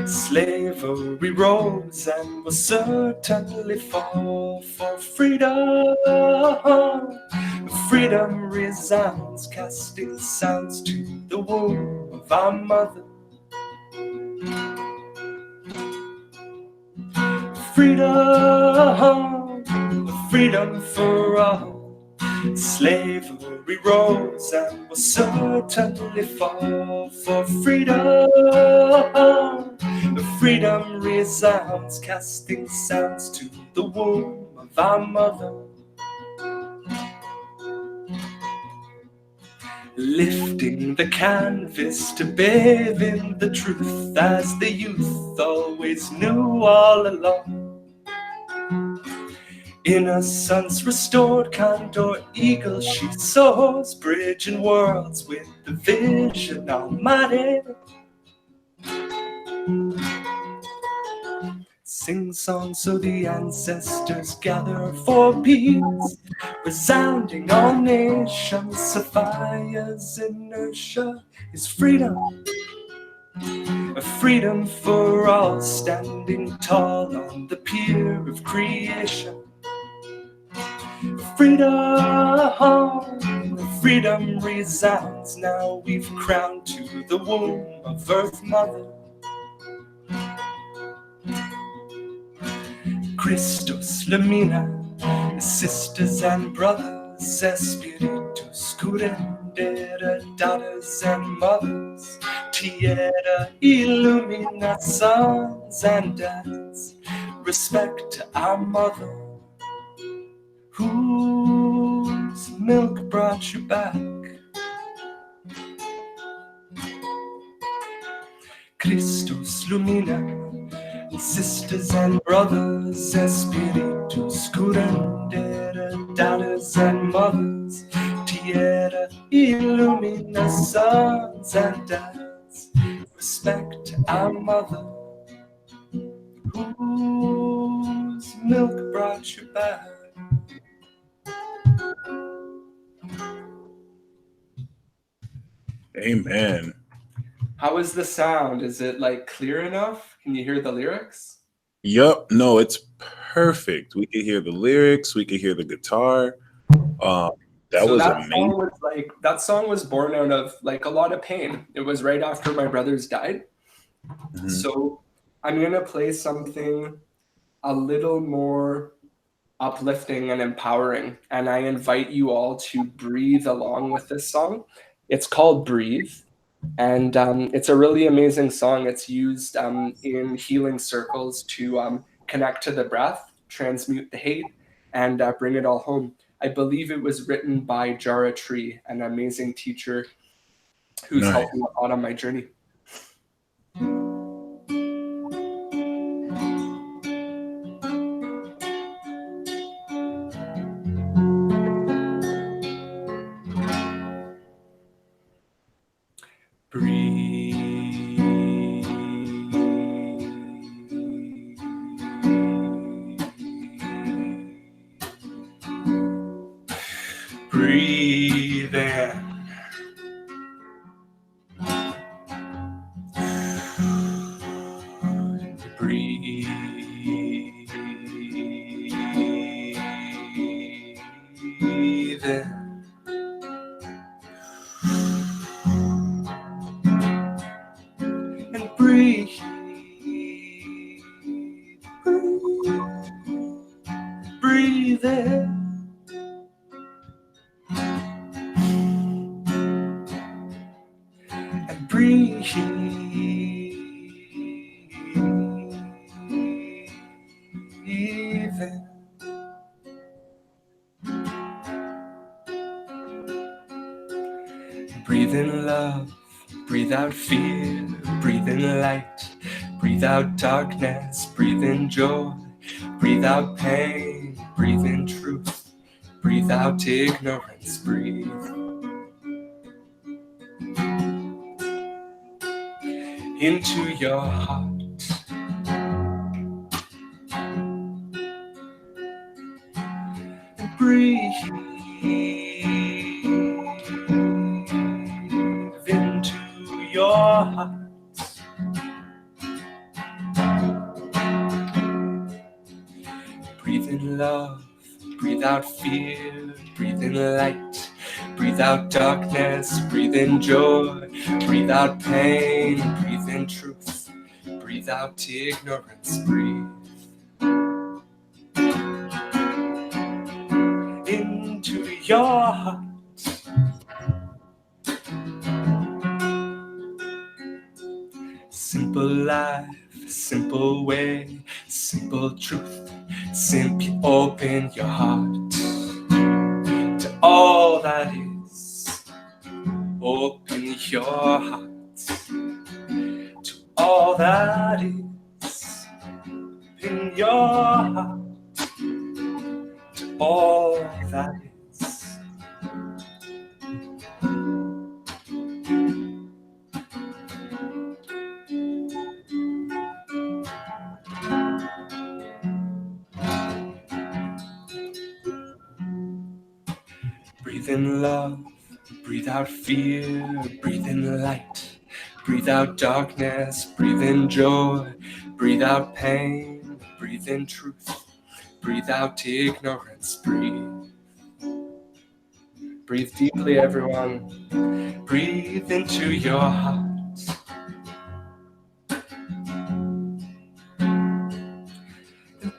Slavery rose and will certainly fall for freedom, freedom resounds, casting sounds to the womb of our mother. Freedom, freedom for all. Slavery rose and will certainly fall for freedom. Freedom resounds, casting sounds to the womb of our mother. Lifting the canvas to bathe in the truth, as the youth always knew all along. Innocence restored, condor, eagle, she soars, bridging worlds with the vision almighty. Sing songs so the ancestors gather for peace, resounding all nations. Sophia's inertia is freedom, a freedom for all, standing tall on the pier of creation. Freedom, freedom resounds, now we've crowned to the womb of Earth Mother. Christos, Lamina, sisters and brothers, Espiritus, curendera, daughters and mothers, Tierra, illumina, sons and dads, respect to our mother, whose milk brought you back. Christus Lumina, sisters and brothers, Espiritus curandera, daughters and mothers, Tierra illumina, sons and dads, respect to our mother, whose milk brought you back. Amen. How is the sound? Is it like clear enough? Can you hear the lyrics? Yup. No, it's perfect. We could hear the lyrics. We could hear the guitar. That was amazing. That song was born out of like a lot of pain. It was right after my brothers died. Mm-hmm. So I'm going to play something a little more uplifting and empowering. And I invite you all to breathe along with this song. It's called Breathe. And it's a really amazing song. It's used in healing circles to connect to the breath, transmute the hate, and bring it all home. I believe it was written by Jara Tree, an amazing teacher who's helped me a lot on my journey. Breathe in. Breathe in. And breathe. Breathe in. Breathe in. Breathe in love, breathe out fear, breathe in light, breathe out darkness, breathe in joy, breathe out pain, breathe in truth, breathe out ignorance, breathe. Into your heart. And breathe into your heart. Breathe in love, breathe out out fear, breathe in light. Breathe out darkness, breathe in joy. Breathe out pain, breathe in truth. Breathe out ignorance, breathe into your heart. Simple life, simple way, simple truth. Simply open your heart to all that is. Open your heart to all that is. In your heart to all that is. Breathe in love, breathe out fear, breathe in light. Breathe out darkness, breathe in joy. Breathe out pain, breathe in truth. Breathe out ignorance, breathe. Breathe deeply, everyone. Breathe into your heart.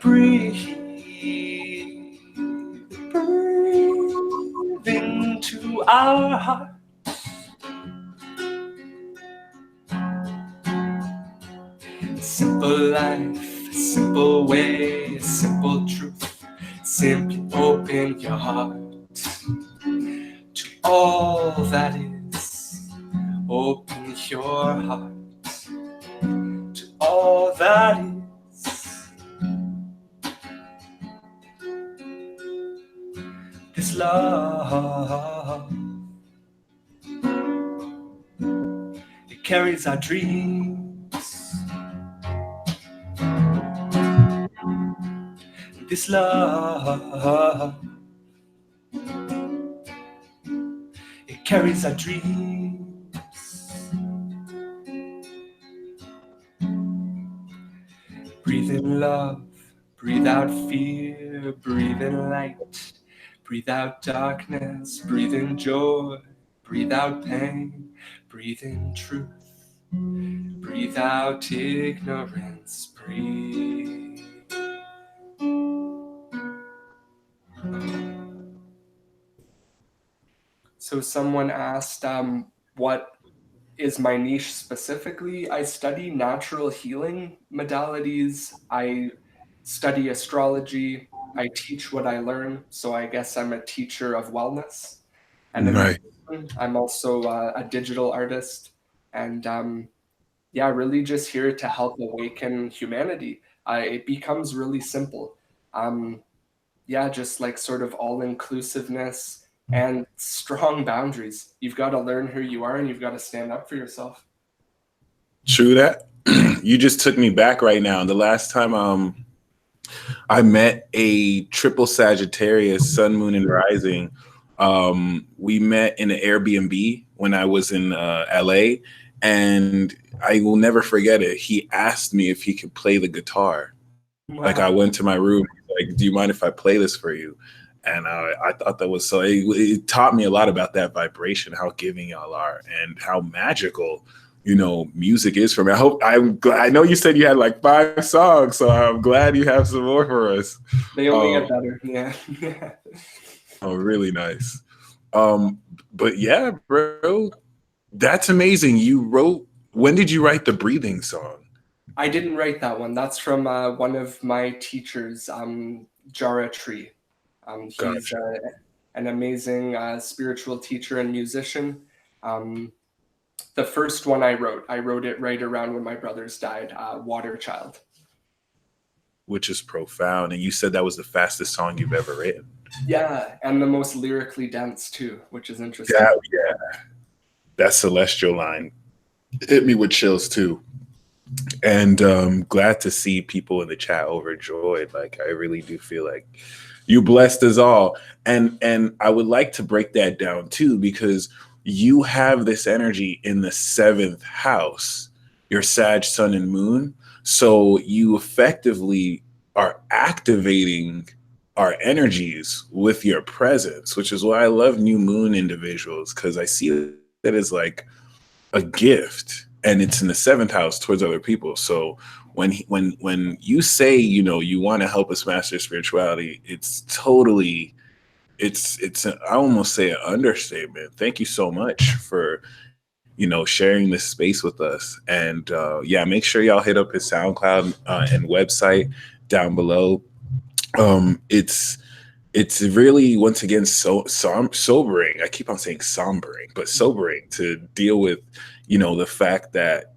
Breathe. Breathe into our heart. Simple life, simple way, simple truth. Simply open your heart to all that is. Open your heart to all that is. This love, it carries our dreams. This love, it carries our dreams. Breathe in love, breathe out fear, breathe in light. Breathe out darkness, breathe in joy. Breathe out pain, breathe in truth. Breathe out ignorance, breathe. So someone asked, what is my niche specifically? I study natural healing modalities. I study astrology. I teach what I learn. So I guess I'm a teacher of wellness. And Right. I'm also a digital artist. And yeah, really just here to help awaken humanity. It becomes really simple. Yeah, just like sort of all inclusiveness and strong boundaries. You've got to learn who you are and you've got to stand up for yourself. True that. You just took me back right now. The last time I met a triple Sagittarius, Sun, Moon, and Rising. We met in an Airbnb when I was in LA, and I will never forget it. He asked me if he could play the guitar. Wow. Like, I went to my room, like, do you mind if I play this for you? And I thought that was so, it taught me a lot about that vibration, how giving y'all are and how magical, you know, music is for me. I know you said you had like 5 songs, so I'm glad you have some more for us. They only get better. Yeah. Oh, really nice. But yeah, bro, that's amazing. When did you write the breathing song? I didn't write that one. That's from one of my teachers, Jara Tree. He's Gotcha. an amazing spiritual teacher and musician. The first one I wrote it right around when my brothers died, Water Child. Which is profound. And you said that was the fastest song you've ever written. Yeah, and the most lyrically dense too, which is interesting. Yeah. That celestial line hit me with chills too. And glad to see people in the chat overjoyed. Like, I really do feel like you blessed us all. And I would like to break that down too, because you have this energy in the 7th house, your Sag, Sun, and Moon. So you effectively are activating our energies with your presence, which is why I love new moon individuals, because I see that as like a gift, and it's in the seventh house towards other people. So when you say, you know, you want to help us master spirituality, it's totally, I almost say an understatement. Thank you so much for, you know, sharing this space with us. And yeah, make sure y'all hit up his SoundCloud and website down below. It's really, once again, sobering. I keep on saying sombering, but sobering to deal with, you know, the fact that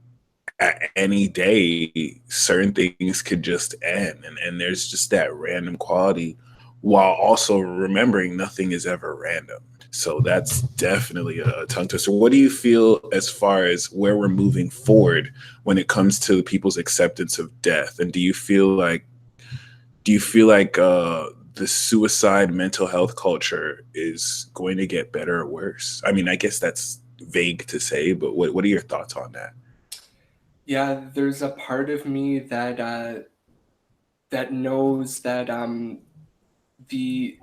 at any day certain things could just end, and there's just that random quality, while also remembering nothing is ever random. So that's definitely a tongue twister. What do you feel as far as where we're moving forward when it comes to people's acceptance of death? And do you feel like the suicide mental health culture is going to get better or worse? I mean, I guess that's vague to say, but what are your thoughts on that? Yeah, there's a part of me that that knows that the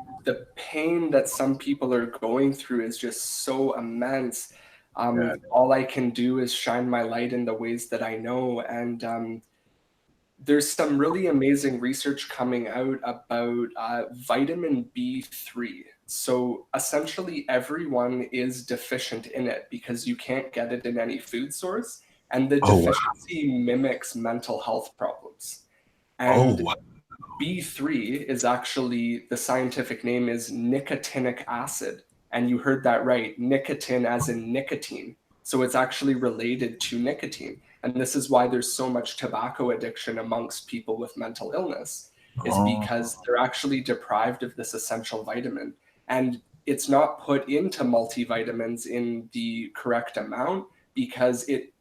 pain that some people are going through is just so immense. Yeah. All I can do is shine my light in the ways that I know, and there's some really amazing research coming out about vitamin B3. So essentially, everyone is deficient in it because you can't get it in any food source, and the Oh wow. deficiency mimics mental health problems. Oh And wow. B3 is actually, the scientific name is nicotinic acid. And you heard that right, nicotine as in nicotine. So it's actually related to nicotine. And this is why there's so much tobacco addiction amongst people with mental illness, is Oh, because they're actually deprived of this essential vitamin. And it's not put into multivitamins in the correct amount because it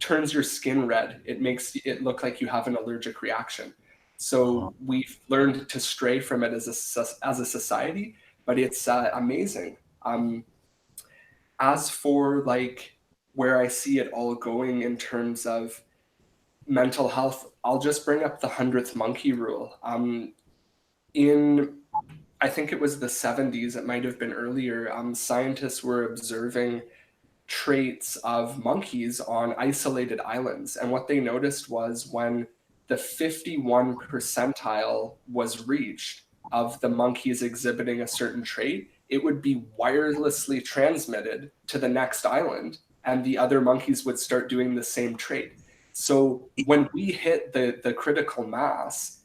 turns your skin red. It makes it look like you have an allergic reaction. oh, So we've learned to stray from it as a society, but it's amazing. As for like where I see it all going in terms of mental health, I'll just bring up the 100th monkey rule. In I think it was the 70s, it might have been earlier, scientists were observing traits of monkeys on isolated islands. And what they noticed was when the 51 percentile was reached of the monkeys exhibiting a certain trait, it would be wirelessly transmitted to the next island, and the other monkeys would start doing the same trait. So when we hit the critical mass,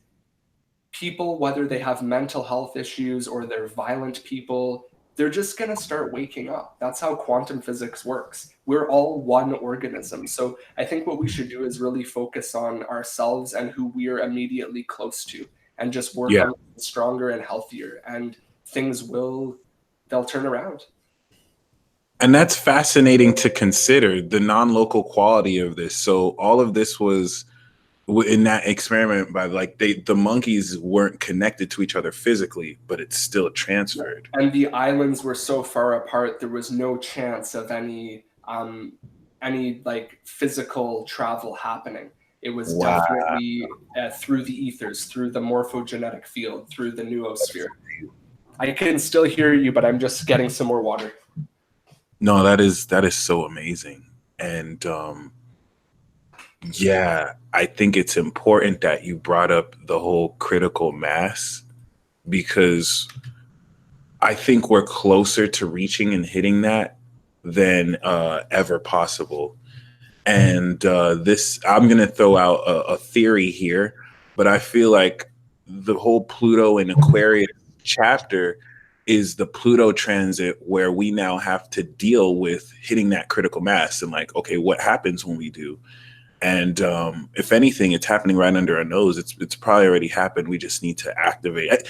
people, whether they have mental health issues or they're violent people, they're just going to start waking up. That's how quantum physics works. We're all one organism. So I think what we should do is really focus on ourselves and who we are immediately close to, and just work yeah. on stronger and healthier, and they'll turn around. And that's fascinating to consider, the non-local quality of this. So all of this was in that experiment, by like the monkeys weren't connected to each other physically, but it's still transferred. And the islands were so far apart, there was no chance of any like physical travel happening. It was Wow. definitely through the ethers, through the morphogenetic field, through the noosphere. I can still hear you, but I'm just getting some more water. No, that is so amazing. And yeah, I think it's important that you brought up the whole critical mass, because I think we're closer to reaching and hitting that than ever possible. And this, I'm going to throw out a theory here, but I feel like the whole Pluto and Aquarius chapter is the Pluto transit, where we now have to deal with hitting that critical mass and like, okay, what happens when we do? And if anything, it's happening right under our nose. It's probably already happened. We just need to activate it.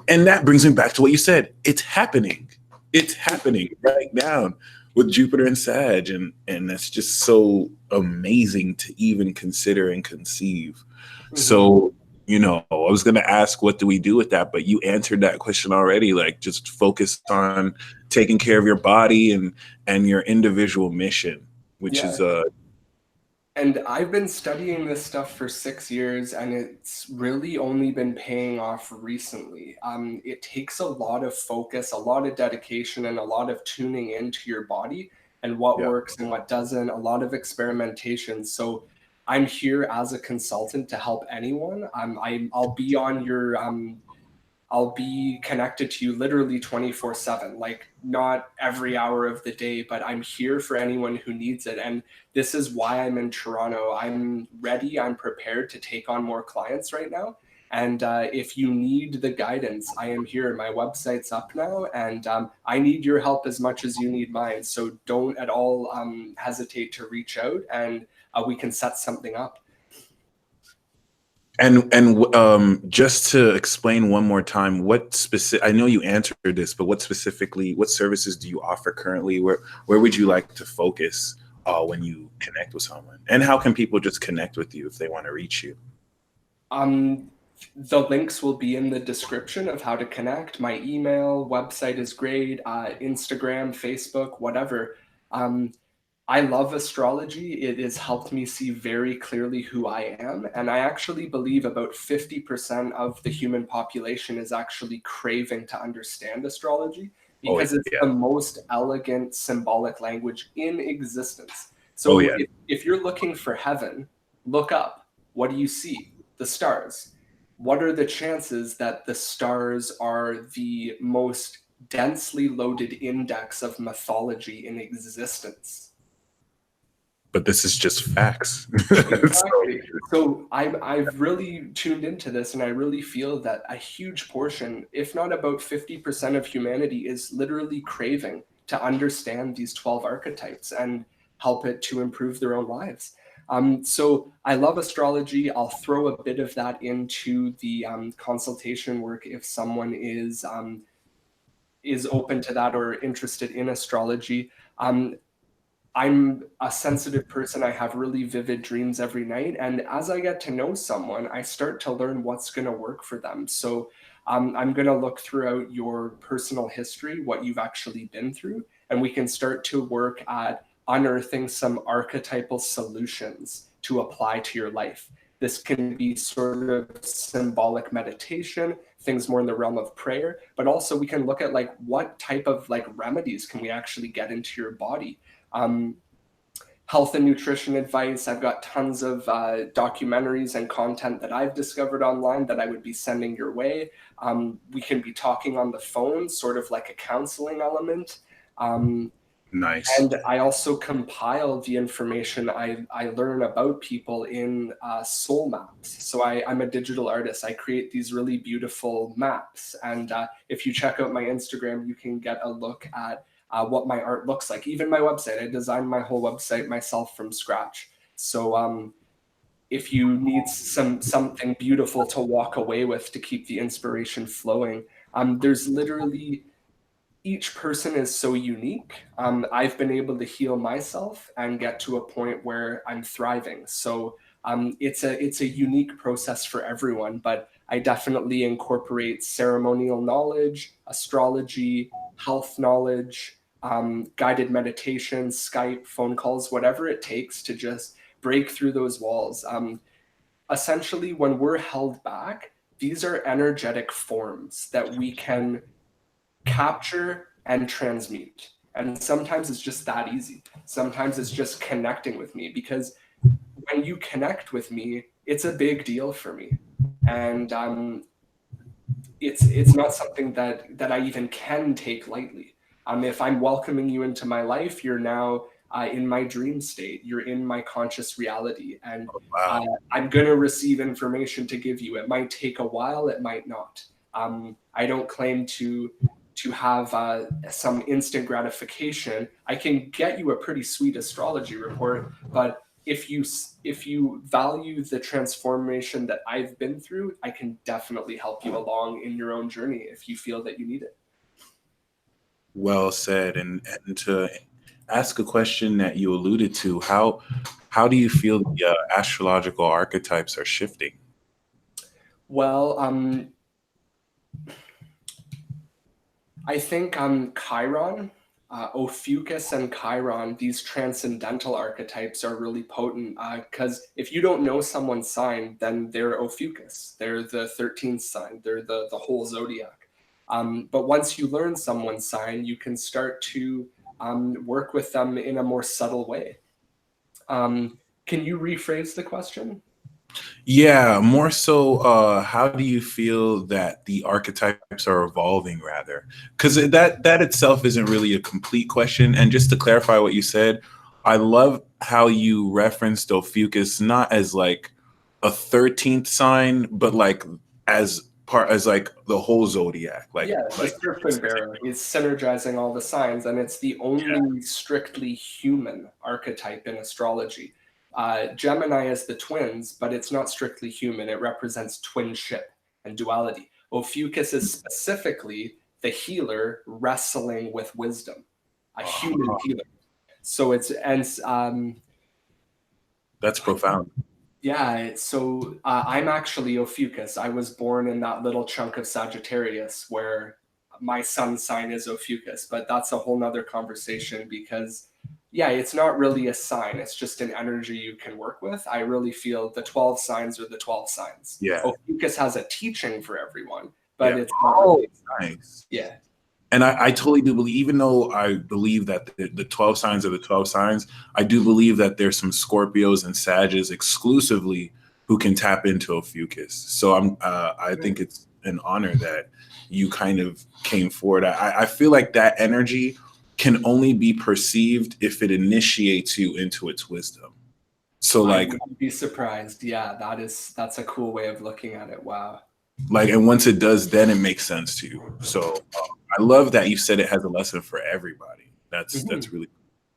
And that brings me back to what you said. It's happening. It's happening right now with Jupiter and Sag, and that's just so amazing to even consider and conceive. Mm-hmm. So, you know, I was going to ask, what do we do with that? But you answered that question already. Like, just focus on taking care of your body and your individual mission, which is And I've been studying this stuff for 6 years, and it's really only been paying off recently. It takes a lot of focus, a lot of dedication, and a lot of tuning into your body and what Yeah. works and what doesn't, a lot of experimentation. So I'm here as a consultant to help anyone. I'll be on your I'll be connected to you literally 24/7, like not every hour of the day, but I'm here for anyone who needs it. And this is why I'm in Toronto. I'm ready, I'm prepared to take on more clients right now. And if you need the guidance, I am here. My website's up now, and I need your help as much as you need mine. So don't at all hesitate to reach out, and we can set something up. And just to explain one more time, what specific, I know you answered this, but what specifically, what services do you offer currently? Where would you like to focus when you connect with someone? And how can people just connect with you if they want to reach you? The links will be in the description of how to connect. My email, website is great, Instagram, Facebook, whatever. I love astrology. It has helped me see very clearly who I am. And I actually believe about 50% of the human population is actually craving to understand astrology Oh because it's yeah. the most elegant symbolic language in existence. Oh So yeah. if you're looking for heaven, look up. What do you see? The stars. What are the chances that the stars are the most densely loaded index of mythology in existence? But this is just facts. Exactly. So I've really tuned into this, and I really feel that a huge portion, if not about 50% of humanity, is literally craving to understand these 12 archetypes and help it to improve their own lives. So I love astrology. I'll throw a bit of that into the consultation work if someone is open to that or interested in astrology. I'm a sensitive person. I have really vivid dreams every night. And as I get to know someone, I start to learn what's going to work for them. So I'm going to look throughout your personal history, what you've actually been through, and we can start to work at unearthing some archetypal solutions to apply to your life. This can be sort of symbolic meditation, things more in the realm of prayer, but also we can look at like what type of like remedies can we actually get into your body. um, Health and nutrition advice. I've got tons of documentaries and content that I've discovered online that I would be sending your way. We can be talking on the phone, sort of like a counseling element. Um, Nice. and I also compile the information I learn about people in soul maps. So I'm a digital artist. I create these really beautiful maps. And if you check out my Instagram, you can get a look at what my art looks like. Even my website, I designed my whole website myself from scratch. So if you need something beautiful to walk away with to keep the inspiration flowing, there's literally each person is so unique. I've been able to heal myself and get to a point where I'm thriving. So it's a unique process for everyone, but I definitely incorporate ceremonial knowledge, astrology, health knowledge, guided meditation, Skype, phone calls, whatever it takes to just break through those walls. Essentially, when we're held back, these are energetic forms that we can capture and transmute. And sometimes it's just that easy. Sometimes it's just connecting with me, because when you connect with me, it's a big deal for me. And it's not something that I even can take lightly. If I'm welcoming you into my life, you're now in my dream state. You're in my conscious reality, and Wow. I'm going to receive information to give you. It might take a while. It might not. I don't claim to have some instant gratification. I can get you a pretty sweet astrology report, but if you value the transformation that I've been through, I can definitely help you along in your own journey if you feel that you need it. Well said. And to ask a question that you alluded to, how do you feel the astrological archetypes are shifting? Well, I think Chiron, Ophiuchus and Chiron, these transcendental archetypes are really potent because if you don't know someone's sign, then they're Ophiuchus. They're the 13th sign. They're the whole zodiac. But once you learn someone's sign, you can start to work with them in a more subtle way. Can you rephrase the question? Yeah, more so, how do you feel that the archetypes are evolving, rather? Because that itself isn't really a complete question. And just to clarify what you said, I love how you referenced Ophiuchus not as like a 13th sign, but like as part as like the whole zodiac. Yeah, the serpent bearer is synergizing all the signs, and it's the only strictly human archetype in astrology. Gemini is the twins, but it's not strictly human. It represents twinship and duality. Ophiuchus is specifically the healer wrestling with wisdom, a human healer. So that's profound. Yeah, so I'm actually Ophiuchus. I was born in that little chunk of Sagittarius where my sun sign is Ophiuchus, but that's a whole nother conversation because, yeah, it's not really a sign. It's just an energy you can work with. I really feel the 12 signs are the 12 signs. Yeah. Ophiuchus has a teaching for everyone, but it's not really nice. Yeah. And I totally do believe, even though I believe that the 12 signs are the 12 signs, I do believe that there's some Scorpios and Sages exclusively who can tap into Ophiuchus. So I think it's an honor that you kind of came forward. I feel like that energy can only be perceived if it initiates you into its wisdom. So like, I'd be surprised. Yeah, that's a cool way of looking at it. Wow. Like, and once it does, then it makes sense to you. So I love that you said it has a lesson for everybody. That's really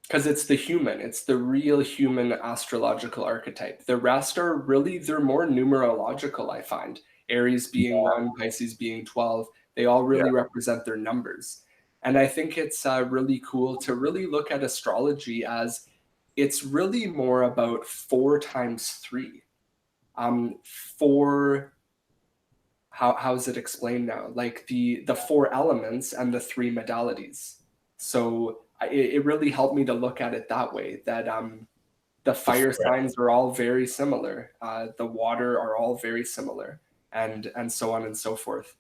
because it's the human, it's the real human astrological archetype. The rest are really, they're more numerological, I find. Aries being 1, Pisces being 12, they all really represent their numbers. And I think it's really cool to really look at astrology as it's really more about 4 times 3. How is it explained now? Like the 4 elements and the 3 modalities. So it really helped me to look at it that way, that the fire signs are all very similar. The water are all very similar, and so on and so forth.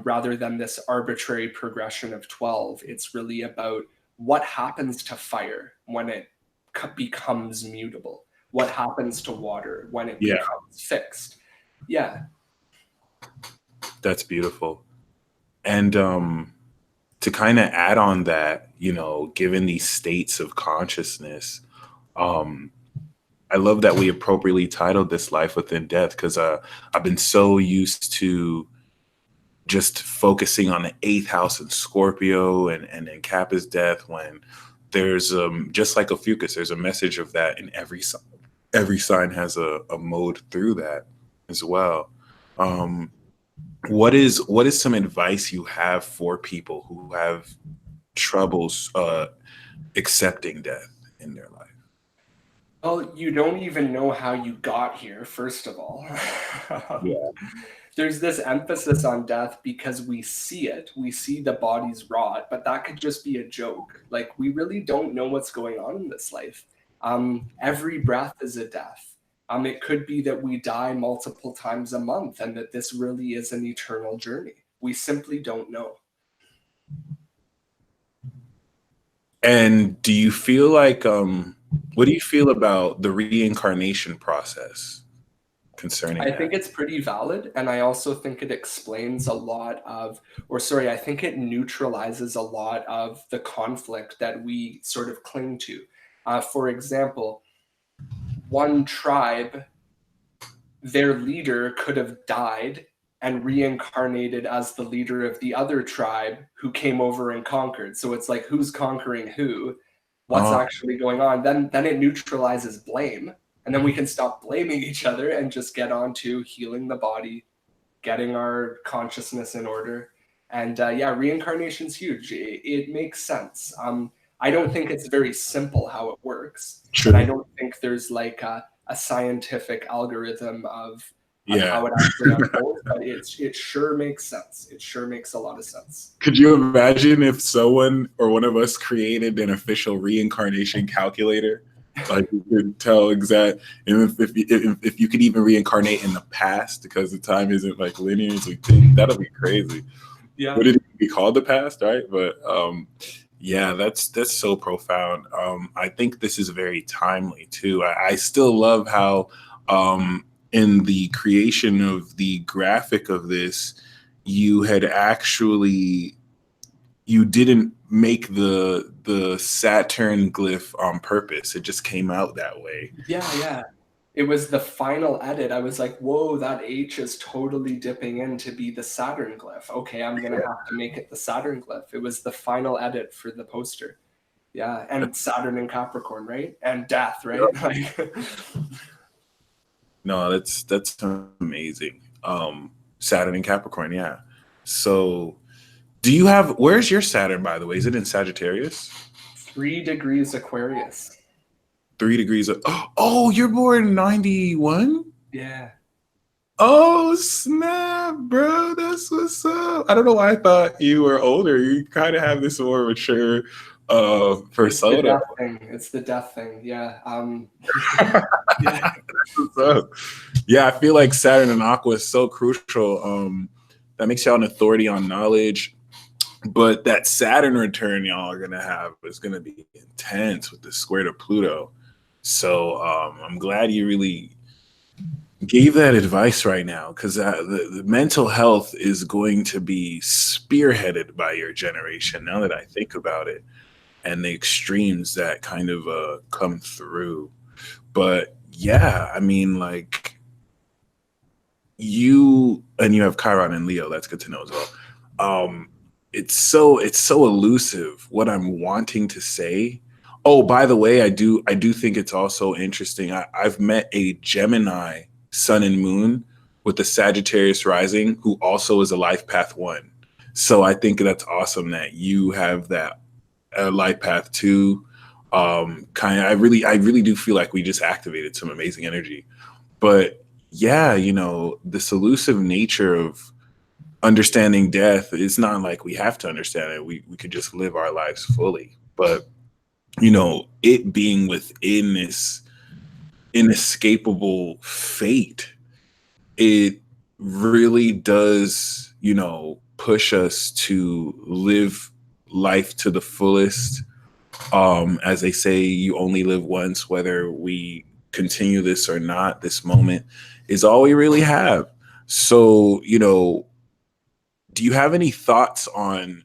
Rather than this arbitrary progression of 12, it's really about what happens to fire when it becomes mutable. What happens to water when it becomes fixed? Yeah. That's beautiful. And to kind of add on that, you know, given these states of consciousness, I love that we appropriately titled this Life Within Death, because I've been so used to just focusing on the 8th house in Scorpio and then Kappa's death, when there's just like Ophiuchus, there's a message of that in every sign. Every sign has a mode through that as well. What is some advice you have for people who have troubles accepting death in their life? Well, you don't even know how you got here, first of all. There's this emphasis on death because we see it. We see the bodies rot, but that could just be a joke. Like, we really don't know what's going on in this life. Every breath is a death. It could be that we die multiple times a month and that this really is an eternal journey. We simply don't know. And do you feel like, what do you feel about the reincarnation process concerning that? I think it's pretty valid. And I also think it explains a lot of, I think it neutralizes a lot of the conflict that we sort of cling to. For example, one tribe, their leader could have died and reincarnated as the leader of the other tribe who came over and conquered. So it's like, who's conquering who? What's actually going on? Then it neutralizes blame. And then we can stop blaming each other and just get on to healing the body, getting our consciousness in order. And reincarnation's huge. It makes sense. I don't think it's very simple how it works. True. And I don't think there's like a scientific algorithm of on Yeah. how it actually unfolds, but it sure makes sense. It sure makes a lot of sense. Could you imagine if someone or one of us created an official reincarnation calculator? Like you could tell exact, and if you could even reincarnate in the past because the time isn't like linear, so that'll be crazy. Yeah. Would it be called the past, right? But yeah, that's so profound. I think this is very timely too. I still love how in the creation of the graphic of this, you had actually you didn't make the Saturn glyph on purpose. It just came out that way. Yeah. It was the final edit. I was like, whoa, that H is totally dipping in to be the Saturn glyph. Okay, I'm going to have to make it the Saturn glyph. It was the final edit for the poster. Yeah, and Saturn and Capricorn, right? And death, right? No, that's amazing. Saturn and Capricorn, yeah. So do you have, where's your Saturn, by the way? Is it in Sagittarius? 3 degrees Aquarius. 3 degrees of, oh, you're born 91? Yeah. Oh, snap, bro. That's what's up. I don't know why I thought you were older. You kind of have this more mature persona. It's the death thing. Yeah. Yeah. Yeah, I feel like Saturn and Aqua is so crucial. That makes y'all an authority on knowledge. But that Saturn return y'all are gonna have is gonna be intense with the square to Pluto. So I'm glad you really gave that advice right now, because the mental health is going to be spearheaded by your generation. Now that I think about it, and the extremes that kind of come through. But yeah, I mean, like you have Chiron and Leo. That's good to know as well. It's so elusive what I'm wanting to say. Oh, by the way, I do think it's also interesting. I've met a Gemini sun and moon with the Sagittarius rising who also is a life path 1. So I think that's awesome that you have that life path 2. I really do feel like we just activated some amazing energy. But yeah, this elusive nature of understanding death, it's not like we have to understand it. We could just live our lives fully. But it being within this inescapable fate, it really does, push us to live life to the fullest. As they say, you only live once, whether we continue this or not. This moment is all we really have. So, do you have any thoughts on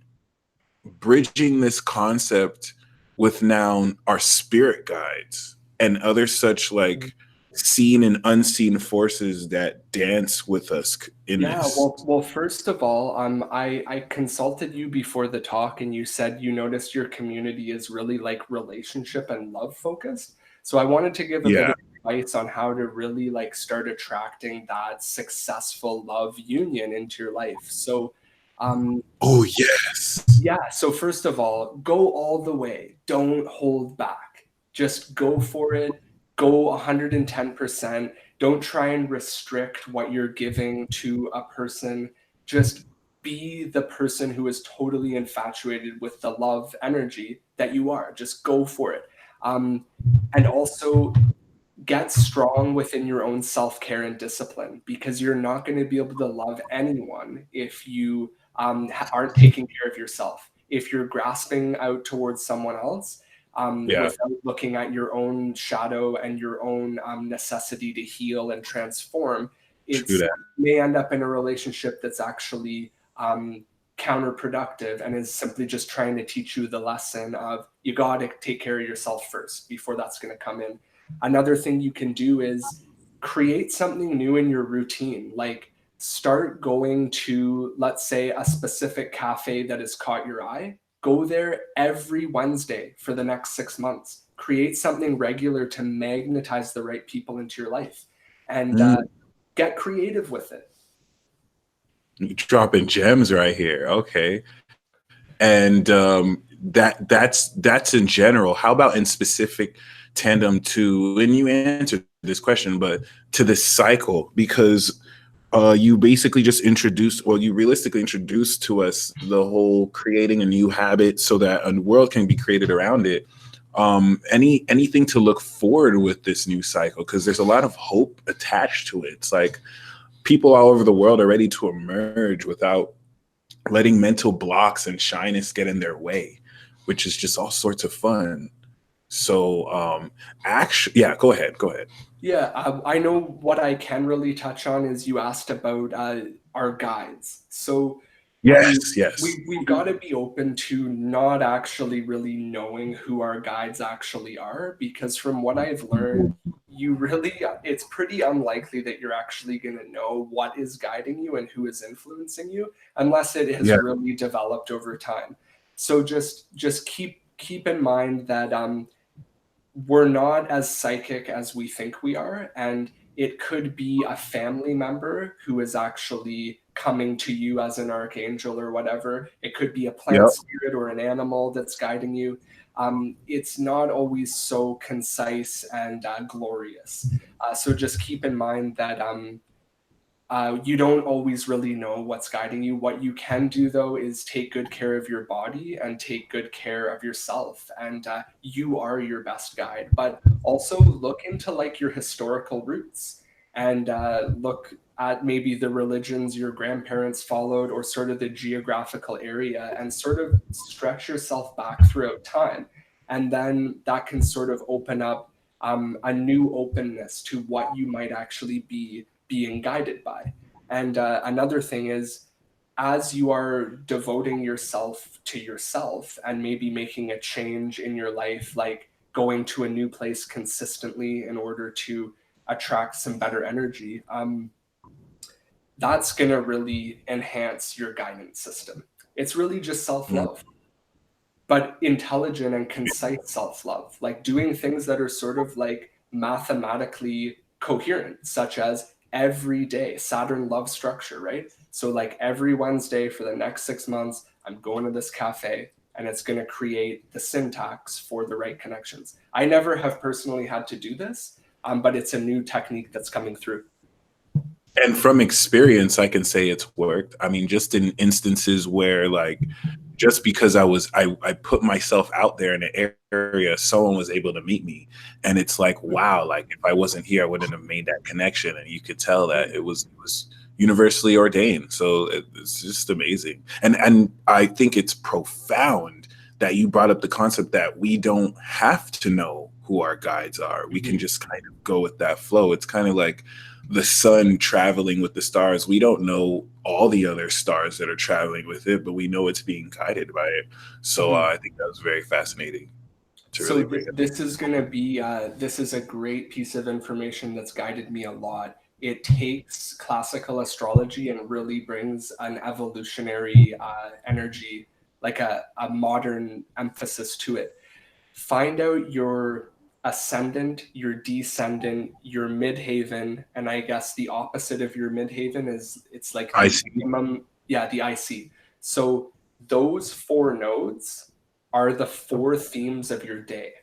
bridging this concept with now our spirit guides and other such like seen and unseen forces that dance with us in this? Well, first of all, I consulted you before the talk, and you said you noticed your community is really like relationship and love focused. So I wanted to give a bit of advice on how to really like start attracting that successful love union into your life. So oh yes. Yeah, so first of all, go all the way. Don't hold back. Just go for it. Go 110%. Don't try and restrict what you're giving to a person. Just be the person who is totally infatuated with the love energy that you are. Just go for it. And also get strong within your own self-care and discipline, because you're not going to be able to love anyone if you aren't taking care of yourself. If you're grasping out towards someone else without looking at your own shadow and your own necessity to heal and transform, you may end up in a relationship that's actually counterproductive and is simply just trying to teach you the lesson of you got to take care of yourself first before that's going to come in. Another thing you can do is create something new in your routine. Like start going to, let's say, a specific cafe that has caught your eye. Go there every Wednesday for the next 6 months. Create something regular to magnetize the right people into your life, and get creative with it. You're dropping gems right here. Okay. And that's in general. How about in specific tandem to, and you answered this question, but to this cycle? Because You basically just introduced, well, you realistically introduced to us the whole creating a new habit so that a world can be created around it. Anything to look forward with this new cycle? Because there's a lot of hope attached to it. It's like people all over the world are ready to emerge without letting mental blocks and shyness get in their way, which is just all sorts of fun. So, actually, yeah, go ahead. Yeah, I know what I can really touch on is you asked about our guides. So Yes. we've got to be open to not actually really knowing who our guides actually are, because from what I've learned, it's pretty unlikely that you're actually going to know what is guiding you and who is influencing you unless it has Yeah. really developed over time. So just keep in mind that we're not as psychic as we think we are, and it could be a family member who is actually coming to you as an archangel or whatever. It could be a plant Yep. spirit or an animal that's guiding you. It's not always so concise and glorious. So just keep in mind that you don't always really know what's guiding you. What you can do, though, is take good care of your body and take good care of yourself. And you are your best guide. But also look into like your historical roots and look at maybe the religions your grandparents followed or sort of the geographical area and sort of stretch yourself back throughout time. And then that can sort of open up a new openness to what you might actually be being guided by. And another thing is, as you are devoting yourself to yourself and maybe making a change in your life, like going to a new place consistently in order to attract some better energy, that's going to really enhance your guidance system. It's really just self-love, but intelligent and concise self-love, like doing things that are sort of like mathematically coherent, such as every day. Saturn loves structure, right? So like every Wednesday for the next 6 months, I'm going to this cafe and it's going to create the syntax for the right connections. I never have personally had to do this, but it's a new technique that's coming through. And from experience, I can say it's worked. I mean, just in instances where, like, just because I put myself out there in an area, someone was able to meet me, and it's like, wow, like if I wasn't here, I wouldn't have made that connection, and you could tell that it was universally ordained. So it's just amazing, and I think it's profound that you brought up the concept that we don't have to know who our guides are. We can just kind of go with that flow. It's kind of like the sun traveling with the stars. We don't know all the other stars that are traveling with it, but we know it's being guided by it. So I think that was very fascinating to really bring it. This is going to be this is a great piece of information that's guided me a lot. It takes classical astrology and really brings an evolutionary energy, like a modern emphasis to it. Find out your ascendant, your descendant, your midhaven, and I guess the opposite of your midhaven is it's like the minimum, yeah, the IC. So those 4 nodes are the 4 themes of your day.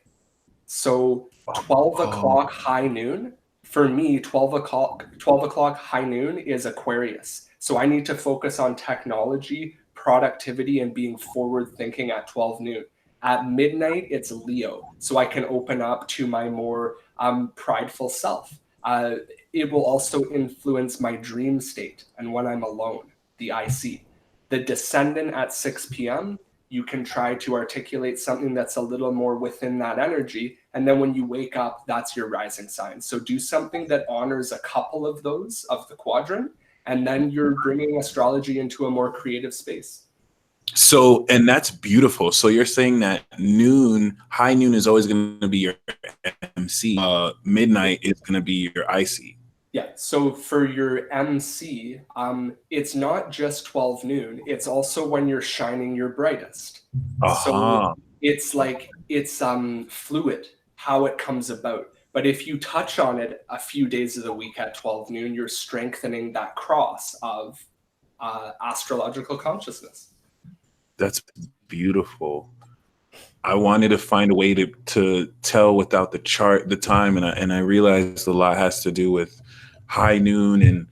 So 12 o'clock high noon, for me, 12 o'clock high noon is Aquarius. So I need to focus on technology, productivity, and being forward thinking at 12 noon. At midnight, it's Leo. So I can open up to my more prideful self. It will also influence my dream state and when I'm alone, the IC. The descendant at 6 p.m., you can try to articulate something that's a little more within that energy. And then when you wake up, that's your rising sign. So do something that honors a couple of those of the quadrant, and then you're bringing astrology into a more creative space. So, and that's beautiful. So you're saying that high noon is always going to be your MC. Midnight is going to be your IC. Yeah. So for your MC, it's not just 12 noon. It's also when you're shining your brightest. So it's like, it's fluid how it comes about. But if you touch on it a few days of the week at 12 noon, you're strengthening that cross of astrological consciousness. That's beautiful. I wanted to find a way to tell without the chart, the time, and I realized a lot has to do with high noon and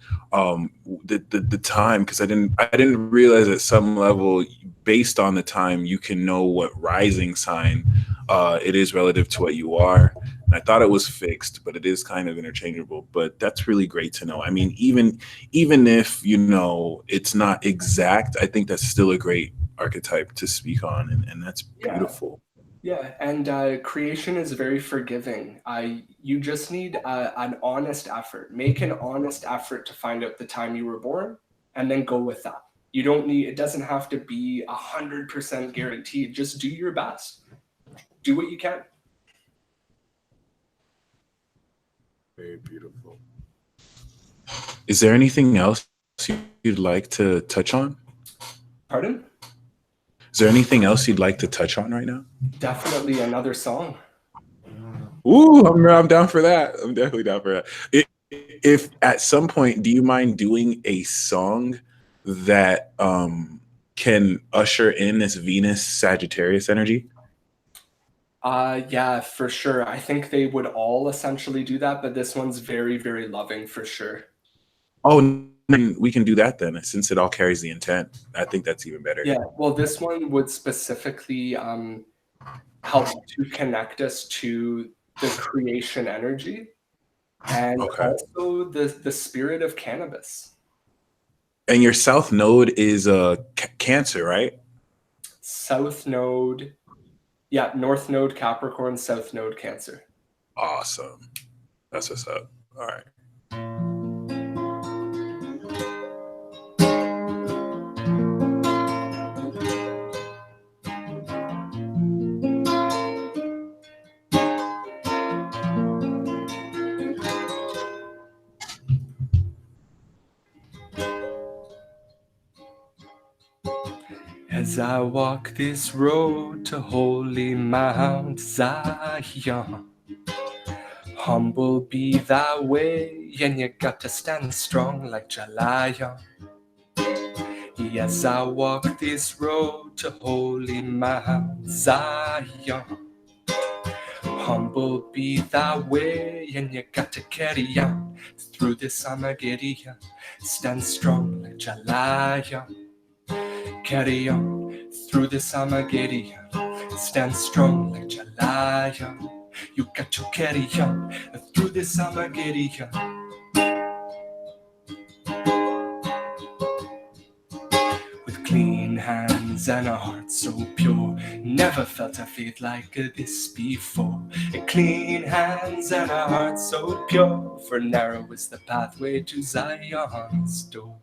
the time, because I didn't realize at some level, based on the time, you can know what rising sign it is relative to what you are. And I thought it was fixed, but it is kind of interchangeable. But that's really great to know. I mean, even if it's not exact, I think that's still a great archetype to speak on, and that's beautiful. Yeah, and creation is very forgiving. You just need an honest effort. Make an honest effort to find out the time you were born, and then go with that. You don't need. It doesn't have to be 100% guaranteed. Just do your best. Do what you can. Very beautiful. Is there anything else you'd like to touch on? Pardon? Is there anything else you'd like to touch on right now? Definitely another song. Ooh, I'm down for that. I'm definitely down for that. If at some point, do you mind doing a song that can usher in this Venus Sagittarius energy? Yeah, for sure. I think they would all essentially do that, but this one's very, very loving for sure. Oh, we can do that then, since it all carries the intent. I think that's even better. Yeah, well, this one would specifically help to connect us to the creation energy and also the spirit of cannabis. And your south node is Cancer, right? South node, yeah, north node Capricorn, south node Cancer. Awesome. That's what's up. All right. As I walk this road to holy Mount Zion, humble be thy way, and you got to stand strong like Jalion. Yes, I walk this road to holy Mount Zion. Humble be thy way, and you got to carry on through this Armageddon. Stand strong like Jalion. Carry on through this Armageddon. Stand strong like Jalion. You got to carry on through this Armageddon. With clean hands and a heart so pure, never felt a faith like this before. Clean hands and a heart so pure, for narrow is the pathway to Zion's door.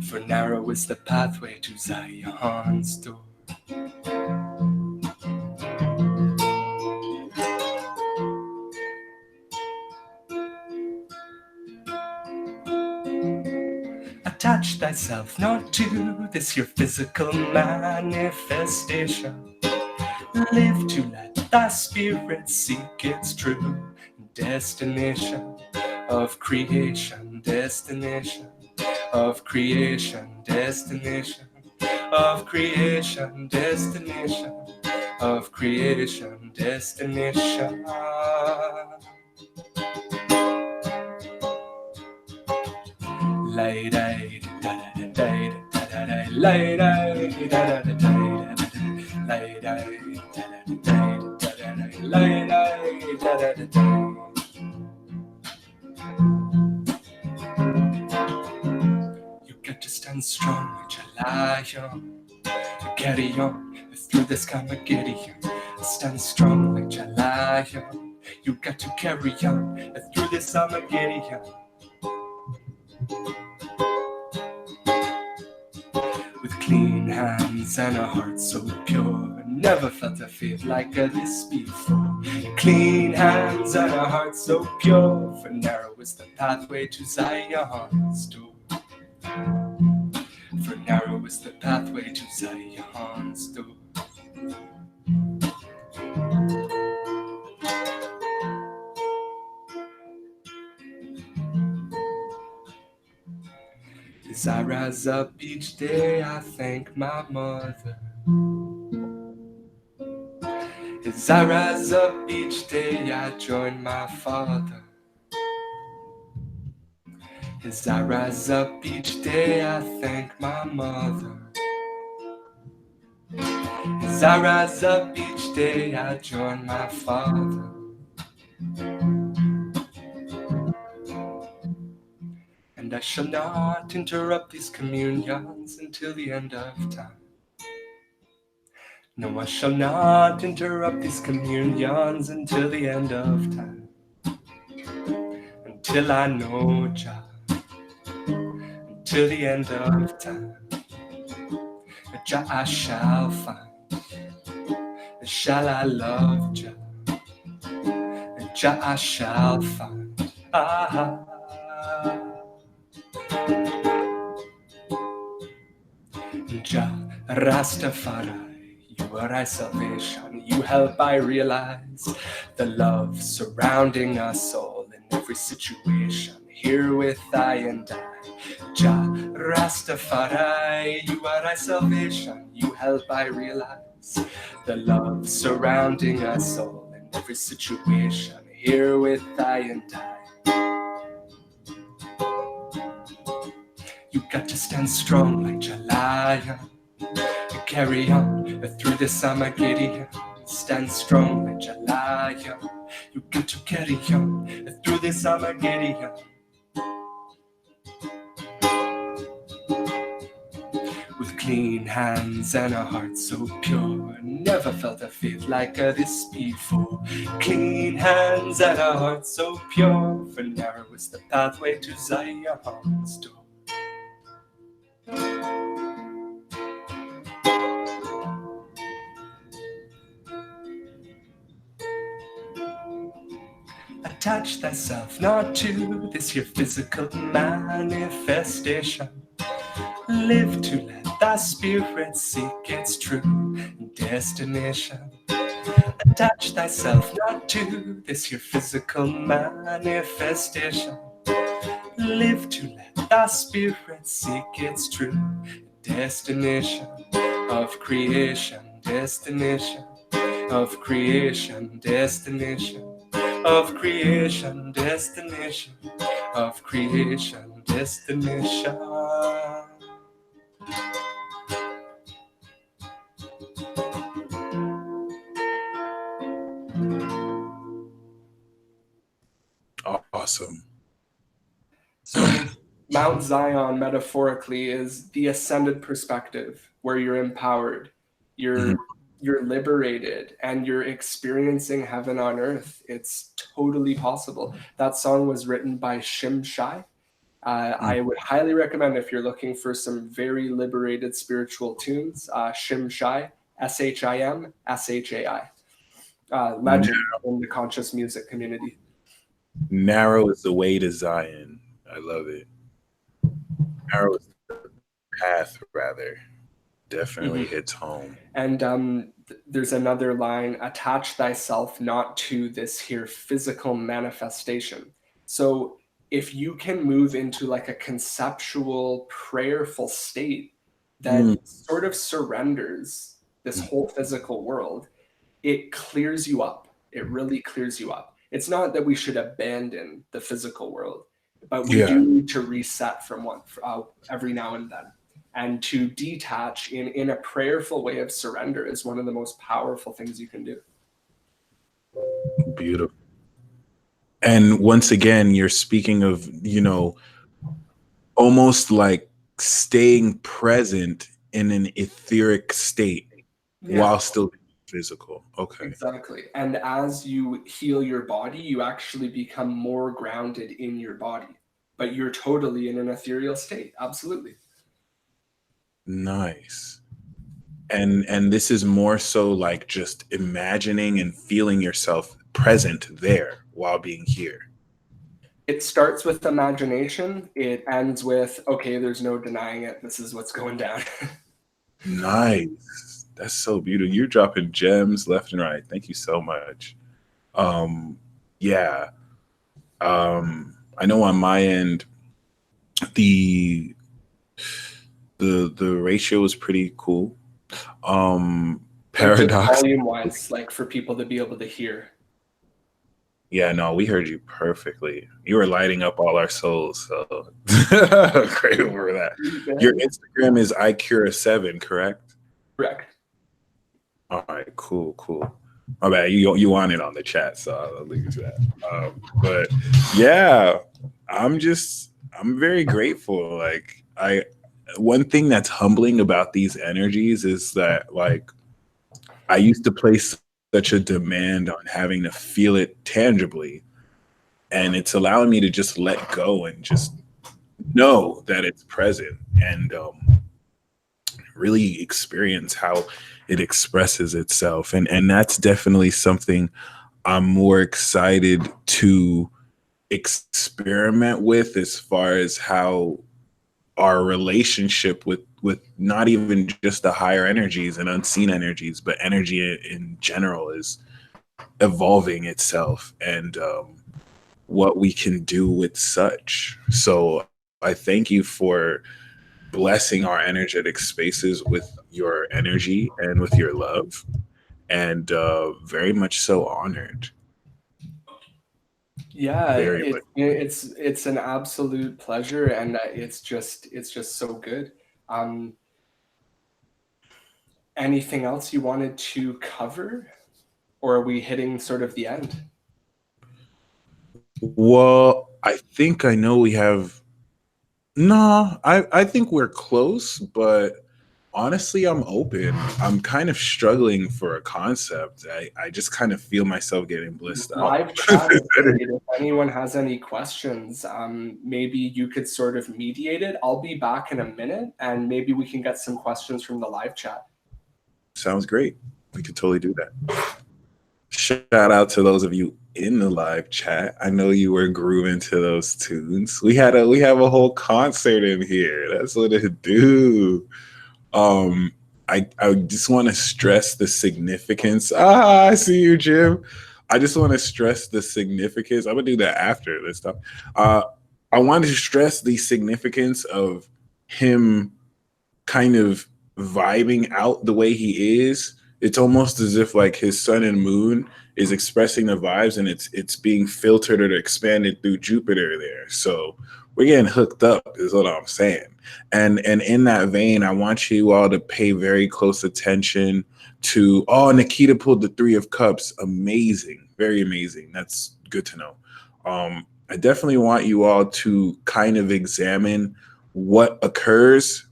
For narrow is the pathway to Zion's door. Attach thyself not to this your physical manifestation. Live to let thy spirit seek its true destination of creation, destination of creation, destination of creation, destination of creation, destination. You got to stand strong like Jalion. Carry on through this Armageddon. Stand strong like Jalion. You got to carry on through this Armageddon. With clean hands and a heart so pure, never felt a faith like this before. Clean hands and a heart so pure, for narrow is the pathway to Zion's door. For narrow is the pathway to Zion's door. As I rise up each day, I thank my mother. As I rise up each day, I join my father. As I rise up each day, I thank my mother. As I rise up each day, I join my father. And I shall not interrupt these communions until the end of time. No, I shall not interrupt these communions until the end of time. Until I know Jah. Until the end of time. Jah I shall find. Shall I love Jah? Jah I shall find. Jah Rastafari, you are our salvation. You help I realize the love surrounding us all in every situation. Here with I and I. Jah Rastafari, you are our salvation. You help I realize the love surrounding us all in every situation. Here with I and I. You got to stand strong like Jalaya. Carry on through this Armageddon. Stand strong like Jalaya. You got to carry on through this Armageddon. With clean hands and a heart so pure. Never felt a faith like this before. Clean hands and a heart so pure. For narrow is the pathway to Zion's door. Attach thyself not to this here physical manifestation. Live to let thy spirit seek its true destination. Attach thyself not to this here physical manifestation. Live to let thy spirit seek its true destination of creation, destination of creation, destination of creation, destination of creation, destination. Awesome. So Mount Zion metaphorically is the ascended perspective where you're empowered, you're liberated, and you're experiencing heaven on earth. It's totally possible. That song was written by Shim Shai. I would highly recommend, if you're looking for some very liberated spiritual tunes, Shim Shai, Shim Shai, legend in the conscious music community. Narrow is the way to Zion. I love it. Narrow is the path, rather. Definitely hits home. And there's another line: attach thyself not to this here physical manifestation. So if you can move into like a conceptual, prayerful state that sort of surrenders this whole physical world, it clears you up. It really clears you up. It's not that we should abandon the physical world, but we do need to reset from one every now and then. And to detach in a prayerful way of surrender is one of the most powerful things you can do. Beautiful. And once again, you're speaking of, almost like staying present in an etheric state while still being physical. Okay. Exactly. And as you heal your body, you actually become more grounded in your body, but you're totally in an ethereal state. Absolutely. Nice. And this is more so like just imagining and feeling yourself present there while being here. It starts with imagination. It ends with, okay, there's no denying it. This is what's going down. Nice. That's so beautiful. You're dropping gems left and right. Thank you so much. Yeah. I know on my end, the ratio is pretty cool. Paradox volume wise, like for people to be able to hear. Yeah, no, we heard you perfectly. You were lighting up all our souls. So great for that. Your Instagram is iCura7, correct? Correct. All right, cool, cool. My bad. You want it on the chat, so I'll leave it to that. But yeah, I'm very grateful. Like one thing that's humbling about these energies is that like I used to place such a demand on having to feel it tangibly, and it's allowing me to just let go and just know that it's present and really experience how it expresses itself. And that's definitely something I'm more excited to experiment with, as far as how our relationship with not even just the higher energies and unseen energies, but energy in general is evolving itself, and what we can do with such. So I thank you for blessing our energetic spaces with your energy and with your love, and very much so honored. Yeah, Very much. it's an absolute pleasure, and it's just so good. Um, Anything else you wanted to cover, or are we hitting sort of the end? Well, I think I know we have. No, I think we're close, but honestly, I'm open. I'm kind of struggling for a concept. I just kind of feel myself getting blissed out. Live chat is great. If anyone has any questions, maybe you could sort of mediate it. I'll be back in a minute, and maybe we can get some questions from the live chat. Sounds great. We could totally do that. Shout out to those of you in the live chat. I know you were grooving to those tunes. We have a whole concert in here. That's what it do. I just want to stress the significance. I see you, Jim. I just want to stress the significance. I'm gonna do that after this stuff. I wanted to stress the significance of him kind of vibing out the way he is. It's almost as if like his sun and moon is expressing the vibes, and it's being filtered or expanded through Jupiter there. So we're getting hooked up, is what I'm saying. And in that vein, I want you all to pay very close attention to. Oh, Nikita pulled the 3 of Cups. Amazing, very amazing. That's good to know. I definitely want you all to kind of examine what occurs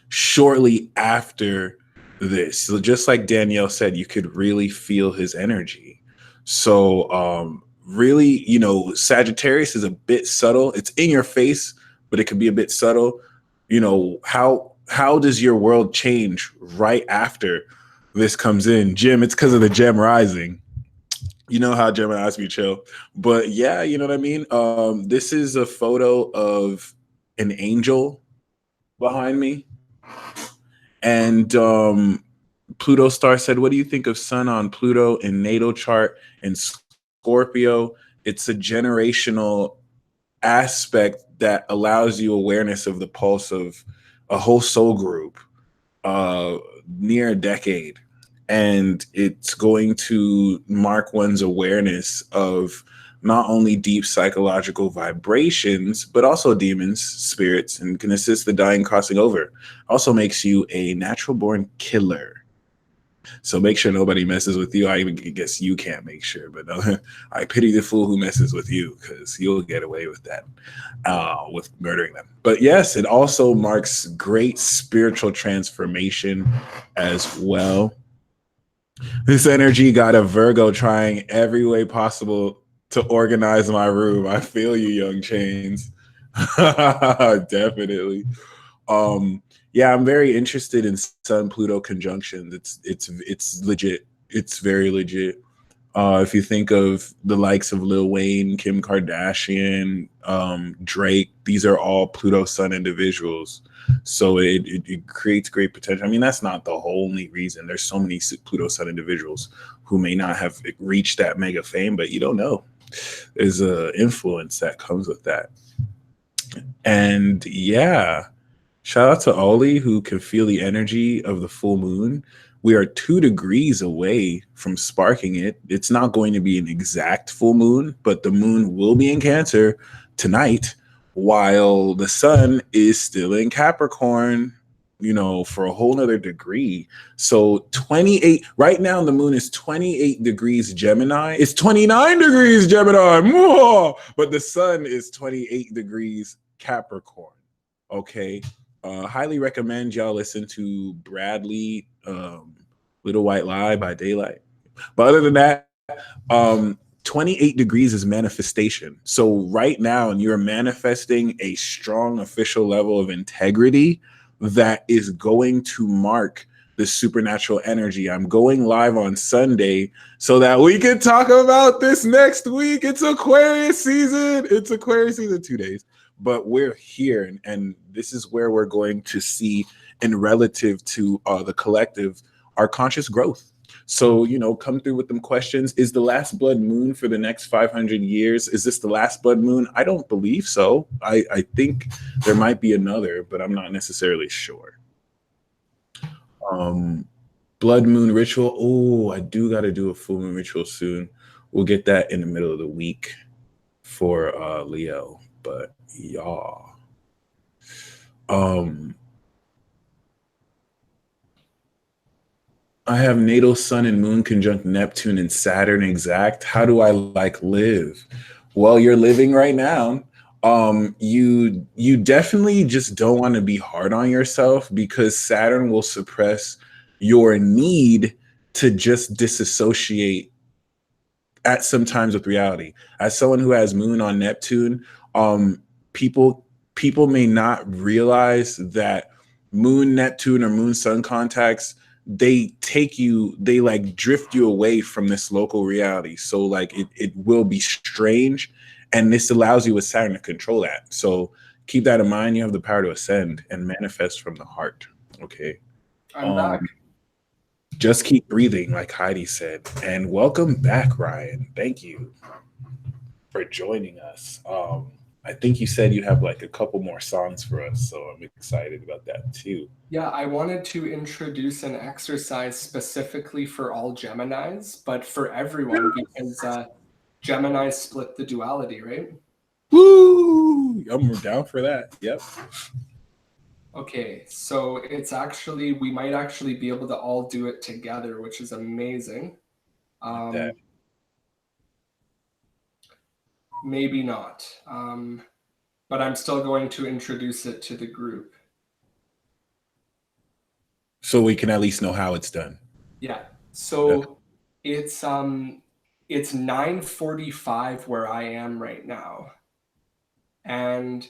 shortly after this. So just like Danielle said, you could really feel his energy. So really, Sagittarius is a bit subtle. It's in your face, but it can be a bit subtle. How does your world change right after this comes in? Jim, it's because of the gem rising. You know how Gemini's be chill. But yeah, you know what I mean? This is a photo of an angel behind me. And Pluto Star said, what do you think of Sun on Pluto in natal chart and Scorpio? It's a generational aspect that allows you awareness of the pulse of a whole soul group near a decade. And it's going to mark one's awareness of not only deep psychological vibrations, but also demons, spirits, and can assist the dying crossing over. Also makes you a natural born killer. So make sure nobody messes with you. I guess you can't make sure, but I pity the fool who messes with you, because you'll get away with that, with murdering them. But yes, it also marks great spiritual transformation as well. This energy got a Virgo trying every way possible to organize my room. I feel you, Young Chains. Definitely. Yeah, I'm very interested in Sun Pluto conjunctions. It's legit. It's very legit. If you think of the likes of Lil Wayne, Kim Kardashian, Drake, these are all Pluto Sun individuals. So it creates great potential. I mean, that's not the only reason. There's so many Pluto Sun individuals who may not have reached that mega fame, but you don't know. There's an influence that comes with that. And yeah, Shout out to Ollie who can feel the energy of the full moon. We are 2 degrees away from sparking it. It's not going to be an exact full moon, but the moon will be in Cancer tonight while the sun is still in Capricorn, for a whole nother degree. So 28, right now the moon is 28 degrees Gemini. It's 29 degrees Gemini, more, but the sun is 28 degrees Capricorn. Okay. Highly recommend y'all listen to Bradley, Little White Lie by Daylight. But other than that, 28 degrees is manifestation. So right now, you're manifesting a strong official level of integrity that is going to mark the supernatural energy. I'm going live on Sunday so that we can talk about this next week. It's Aquarius season. It's Aquarius season 2 days. But we're here, and this is where we're going to see, in relative to the collective, our conscious growth. So, come through with them questions. Is the last blood moon for the next 500 years? Is this the last blood moon? I don't believe so. I think there might be another, but I'm not necessarily sure. Blood moon ritual. Oh, I do got to do a full moon ritual soon. We'll get that in the middle of the week for Leo. But y'all, I have natal sun and moon conjunct Neptune and Saturn exact. How do I live? Well, you're living right now. You definitely just don't want to be hard on yourself because Saturn will suppress your need to just disassociate at some times with reality. As someone who has moon on Neptune, people may not realize that moon Neptune or moon sun contacts, they drift you away from this local reality. So it will be strange, and this allows you with Saturn to control that. So keep that in mind. You have the power to ascend and manifest from the heart. Okay. I'm back. Just keep breathing, like Heidi said. And welcome back, Ryan. Thank you for joining us. I think you said you have a couple more songs for us, so I'm excited about that too. Yeah, I wanted to introduce an exercise specifically for all Geminis, but for everyone because Geminis split the duality, right? Woo! I'm down for that. Yep. Okay, so it's actually, we might actually be able to all do it together, which is amazing. Maybe not, but I'm still going to introduce it to the group. So we can at least know how it's done. Yeah, so it's 9:45 where I am right now. And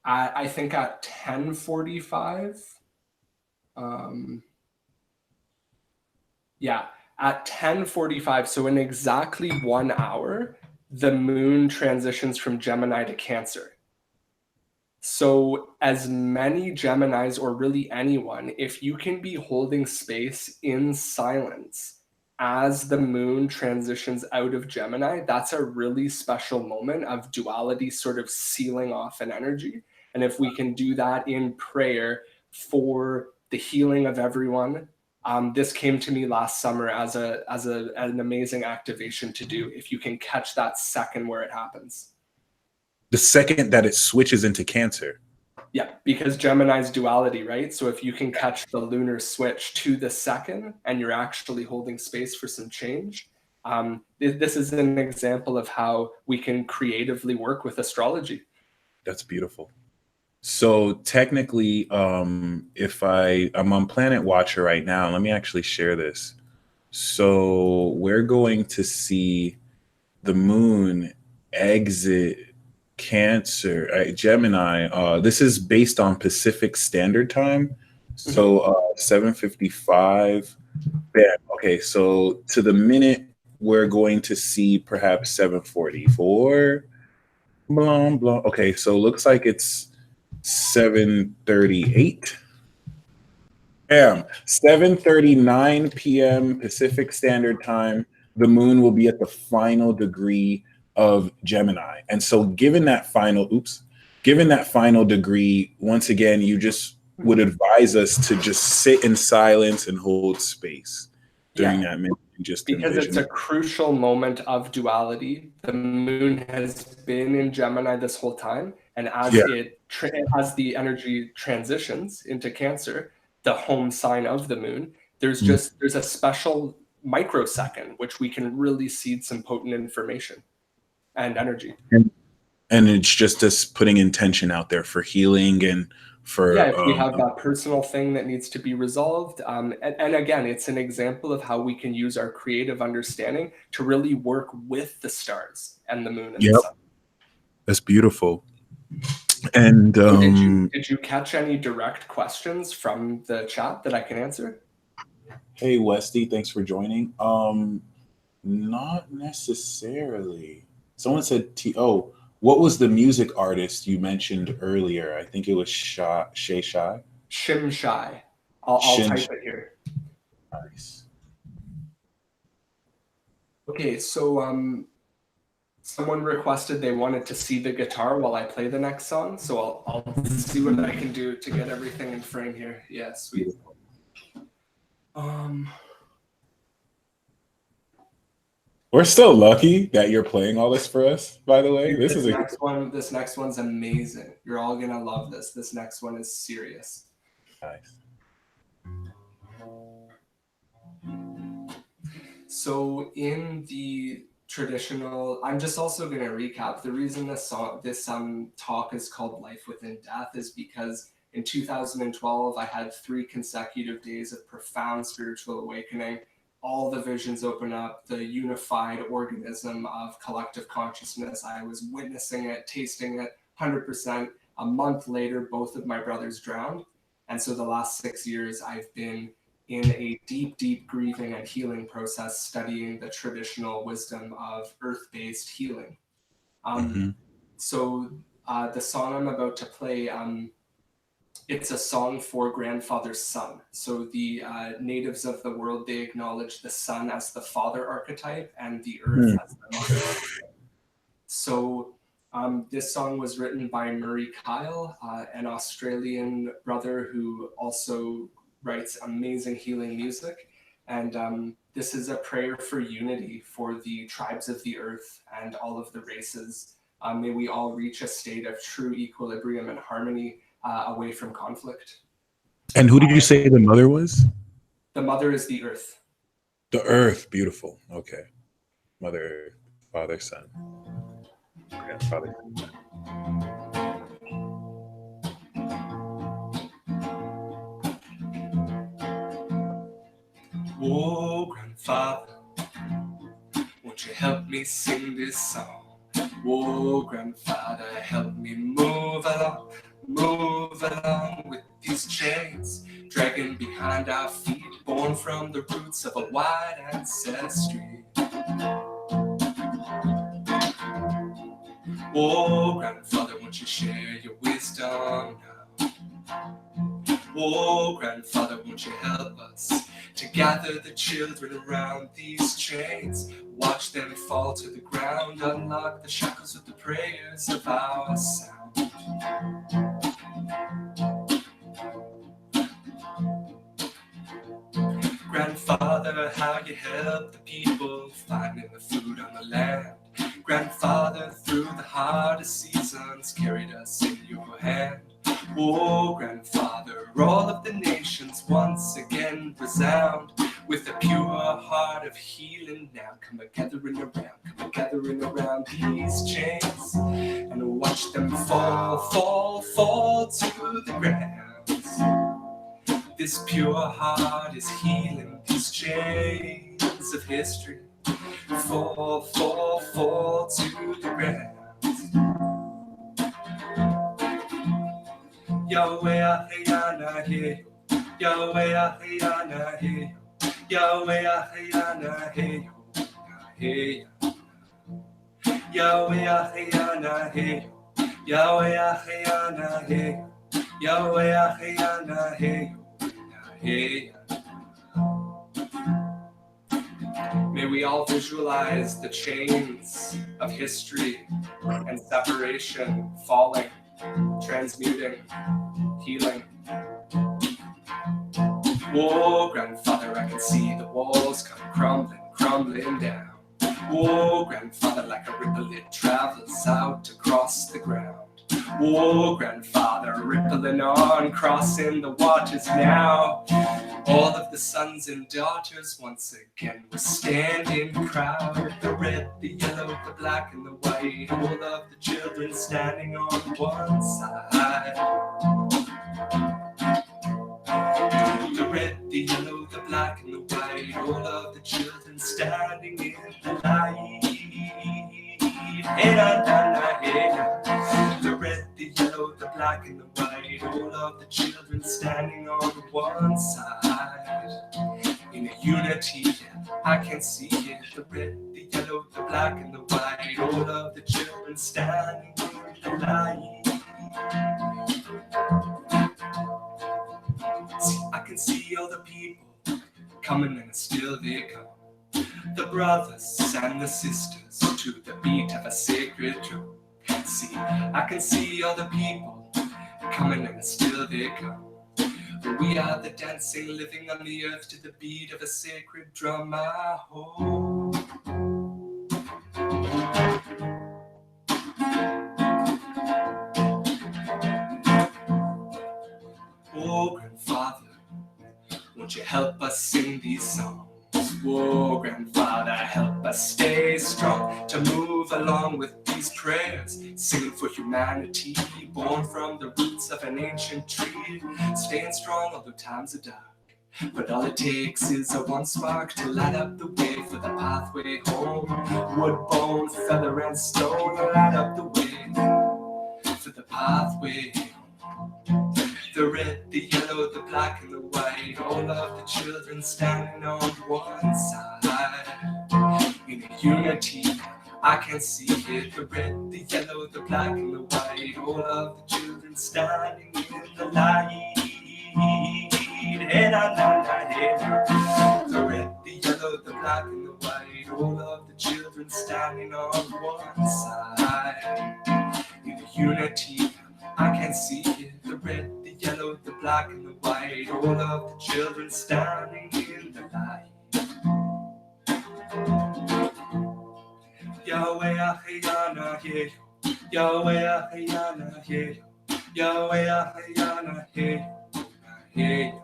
I think at 10:45, at 10:45, so in exactly 1 hour, the moon transitions from Gemini to Cancer. So as many Geminis, or really anyone, if you can be holding space in silence as the moon transitions out of Gemini, that's a really special moment of duality sort of sealing off an energy. And if we can do that in prayer for the healing of everyone, this came to me last summer as an amazing activation to do, if you can catch that second where it happens. The second that it switches into Cancer. Yeah, because Gemini's duality, right? So if you can catch the lunar switch to the second and you're actually holding space for some change, this is an example of how we can creatively work with astrology. That's beautiful. So technically, if I'm on Planet Watcher right now, let me actually share this. So we're going to see the moon exit Cancer, Gemini. This is based on Pacific Standard Time. So 7:55. Yeah. Okay. So to the minute, we're going to see perhaps 7:44. Blah, blah. Okay. So looks like it's 7:38 p.m. 7:39 p.m. Pacific Standard Time. The moon will be at the final degree of Gemini. And so given that final degree, once again, you just would advise us to just sit in silence and hold space during Yeah. that minute and just Because it's envision. a crucial moment of duality. The moon has been in Gemini this whole time, and as as the energy transitions into Cancer, the home sign of the moon, there's a special microsecond which we can really seed some potent information and energy. And it's just us putting intention out there for healing and for if we have that personal thing that needs to be resolved, and again, it's an example of how we can use our creative understanding to really work with the stars and the moon and the sun. That's beautiful. And did you catch any direct questions from the chat that I can answer? Hey Westy, thanks for joining. Not necessarily. Someone said what was the music artist you mentioned earlier? I think it was Shay Shai. Shim Shai. I'll type it here. Nice. Okay, so someone requested they wanted to see the guitar while I play the next song, so I'll see what I can do to get everything in frame here. Yeah, sweet. We're still lucky that you're playing all this for us, by the way. This next one's amazing. You're all gonna love this. This next one is serious. Nice. So in the traditional, I'm just also going to recap. The reason this talk is called Life Within Death is because in 2012, I had 3 consecutive days of profound spiritual awakening. All the visions open up, the unified organism of collective consciousness. I was witnessing it, tasting it 100%. A month later, both of my brothers drowned. And so the last 6 years, I've been in a deep, deep grieving and healing process, studying the traditional wisdom of earth-based healing. So the song I'm about to play, it's a song for grandfather's son. So the natives of the world, they acknowledge the sun as the father archetype and the earth as the mother archetype. So this song was written by Murray Kyle, an Australian brother who also writes amazing healing music. And this is a prayer for unity for the tribes of the earth and all of the races. May we all reach a state of true equilibrium and harmony away from conflict. And who did you say the mother was? The mother is the earth. The earth, beautiful. Okay. Mother Earth, father, son. Grandfather, son. Whoa, grandfather, won't you help me sing this song? Whoa, grandfather, help me move along with these chains, dragging behind our feet, born from the roots of a wide ancestry. Whoa, grandfather, won't you share your wisdom now? Whoa, grandfather, won't you help us to gather the children around these chains, watch them fall to the ground, unlock the shackles with the prayers of our sound. Grandfather, how you help the people finding the food on the land. Grandfather, through the hardest seasons, carried us in your hand. Oh, grandfather, all of the nations once again resound with a pure heart of healing now. Come gathering around these chains and watch them fall to the ground. This pure heart is healing these chains of history. Fall to the ground. Yahweh, Ayana, hey, Yahweh, Ayana, hey, Yahweh, Ayana, hey, hey, Yahweh, Ayana, hey, Yahweh, Ayana, hey, Yahweh, Ayana, hey, hey. May we all visualize the chains of history and separation falling, transmuting, healing. Whoa, grandfather, I can see the walls come crumbling down. Whoa, grandfather, like a ripple it travels out across the ground. Whoa, grandfather, rippling on, crossing the waters now. All of the sons and daughters once again were standing proud. The red, the yellow, the black, and the white. All of the children standing on one side. The red, the yellow, the black, and the white. All of the children standing in the light. Hey, na, na, na, hey, na. The red, the yellow, the black, and the white. All of the children standing on one side. In a unity, I can see it. The red, the yellow, the black, and the white. All of the children standing in the light. See, I can see all the people coming and still they come. The brothers and the sisters to the beat of a sacred drum. See, I can see all the people coming and still they come. We are the dancing, living on the earth to the beat of a sacred drum. I hope. Oh, grandfather, won't you help us sing these songs? Whoa, grandfather, help us stay strong to move along with these prayers, singing for humanity, born from the roots of an ancient tree, staying strong although times are dark. But all it takes is a one spark to light up the way for the pathway home. Wood, bone, feather, and stone light up the way for the pathway home. The red, the yellow, the black, and the white. All of the children standing on one side. In a unity, I can see it. The red, the yellow, the black, and the white. All of the children standing in the light. Hey, na, na, na, hey, na. The red, the yellow, the black, and the white. All of the children standing on one side. In a unity, I can see it. The red, the yellow, the black, and the white. All of the children standing in the light. Yahweh Ahayana, hey, Yahweh Ahayana, hey, Yahweh Ahayana, hey, hey.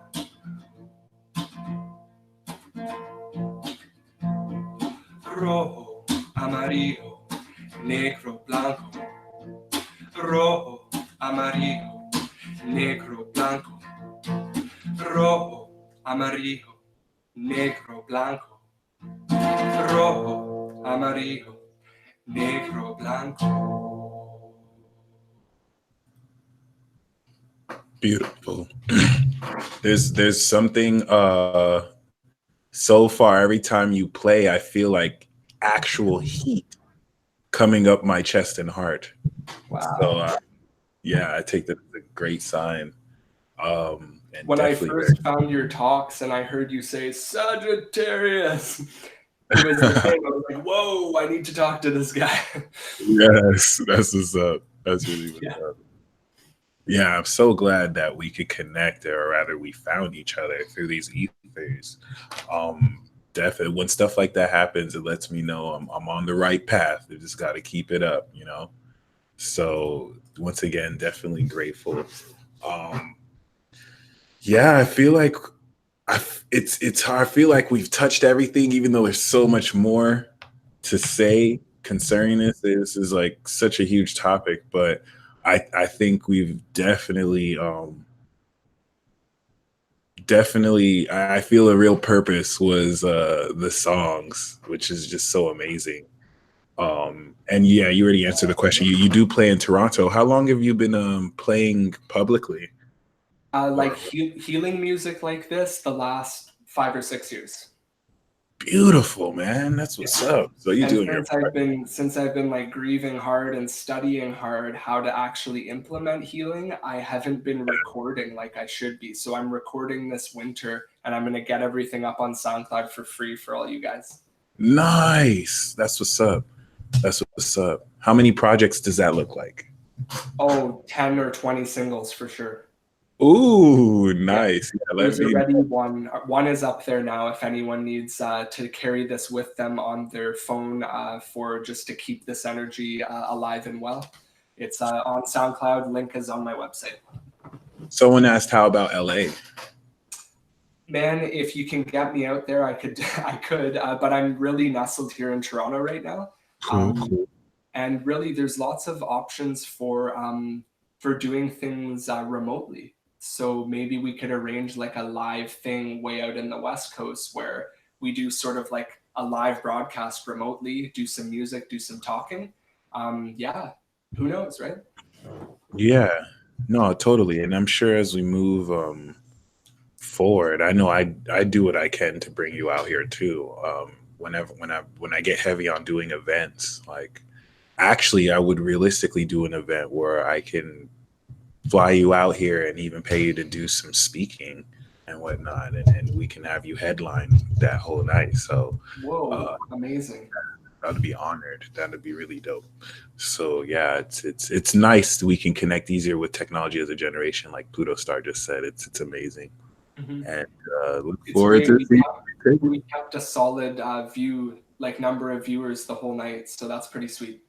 Rojo, amarillo, negro, blanco. Rojo, amarillo, negro, blanco. Rojo, amarillo, negro, blanco. Rojo, amarillo, negro, blanco. Beautiful. There's something so far every time you play, I feel like actual heat coming up my chest and heart. Wow. So yeah, I take that as a great sign. And when I first found your talks and I heard you say Sagittarius, it was the thing. I was like, whoa, I need to talk to this guy. Yes, that's what's up. That's really what's up. Yeah, I'm so glad that we could connect, or rather we found each other through these ethers. Definitely when stuff like that happens, it lets me know I'm on the right path. I just got to keep it up, you know? So once again, definitely grateful. Yeah, I feel like it's hard. I feel like we've touched everything, even though there's so much more to say concerning this. This is like such a huge topic, but I think we've definitely I feel a real purpose was the songs, which is just so amazing. And yeah, you already answered the question. You do play in Toronto. How long have you been playing publicly? Like healing music like this, the last 5 or 6 years. Beautiful, man. That's what's up. So you doing your part. Since I've been like grieving hard and studying hard how to actually implement healing, I haven't been recording like I should be. So I'm recording this winter and I'm gonna get everything up on SoundCloud for free for all you guys. Nice. That's what's up. That's what's up. How many projects does that look like? Oh, 10 or 20 singles for sure. Ooh, Yeah. nice. Yeah, let There's me already know. one. One is up there now if anyone needs to carry this with them on their phone for just to keep this energy alive and well. It's on SoundCloud. Link is on my website. Someone asked, how about LA? Man, if you can get me out there, I could, but I'm really nestled here in Toronto right now. Cool. And really, there's lots of options for doing things remotely. So maybe we could arrange like a live thing way out in the West Coast where we do sort of like a live broadcast remotely, do some music, do some talking. Yeah, who knows, right? Yeah, no, totally. And I'm sure as we move forward, I know I do what I can to bring you out here too. When I get heavy on doing events, like actually I would realistically do an event where I can fly you out here and even pay you to do some speaking and whatnot, and we can have you headline that whole night. So Whoa, amazing. I'd be honored. That'd be really dope. So yeah, it's nice that we can connect easier with technology as a generation, like Pluto Star just said. It's amazing, Mhm. and look It's forward great. to seeing We you. kept a solid view, like number of viewers the whole night. So that's pretty sweet.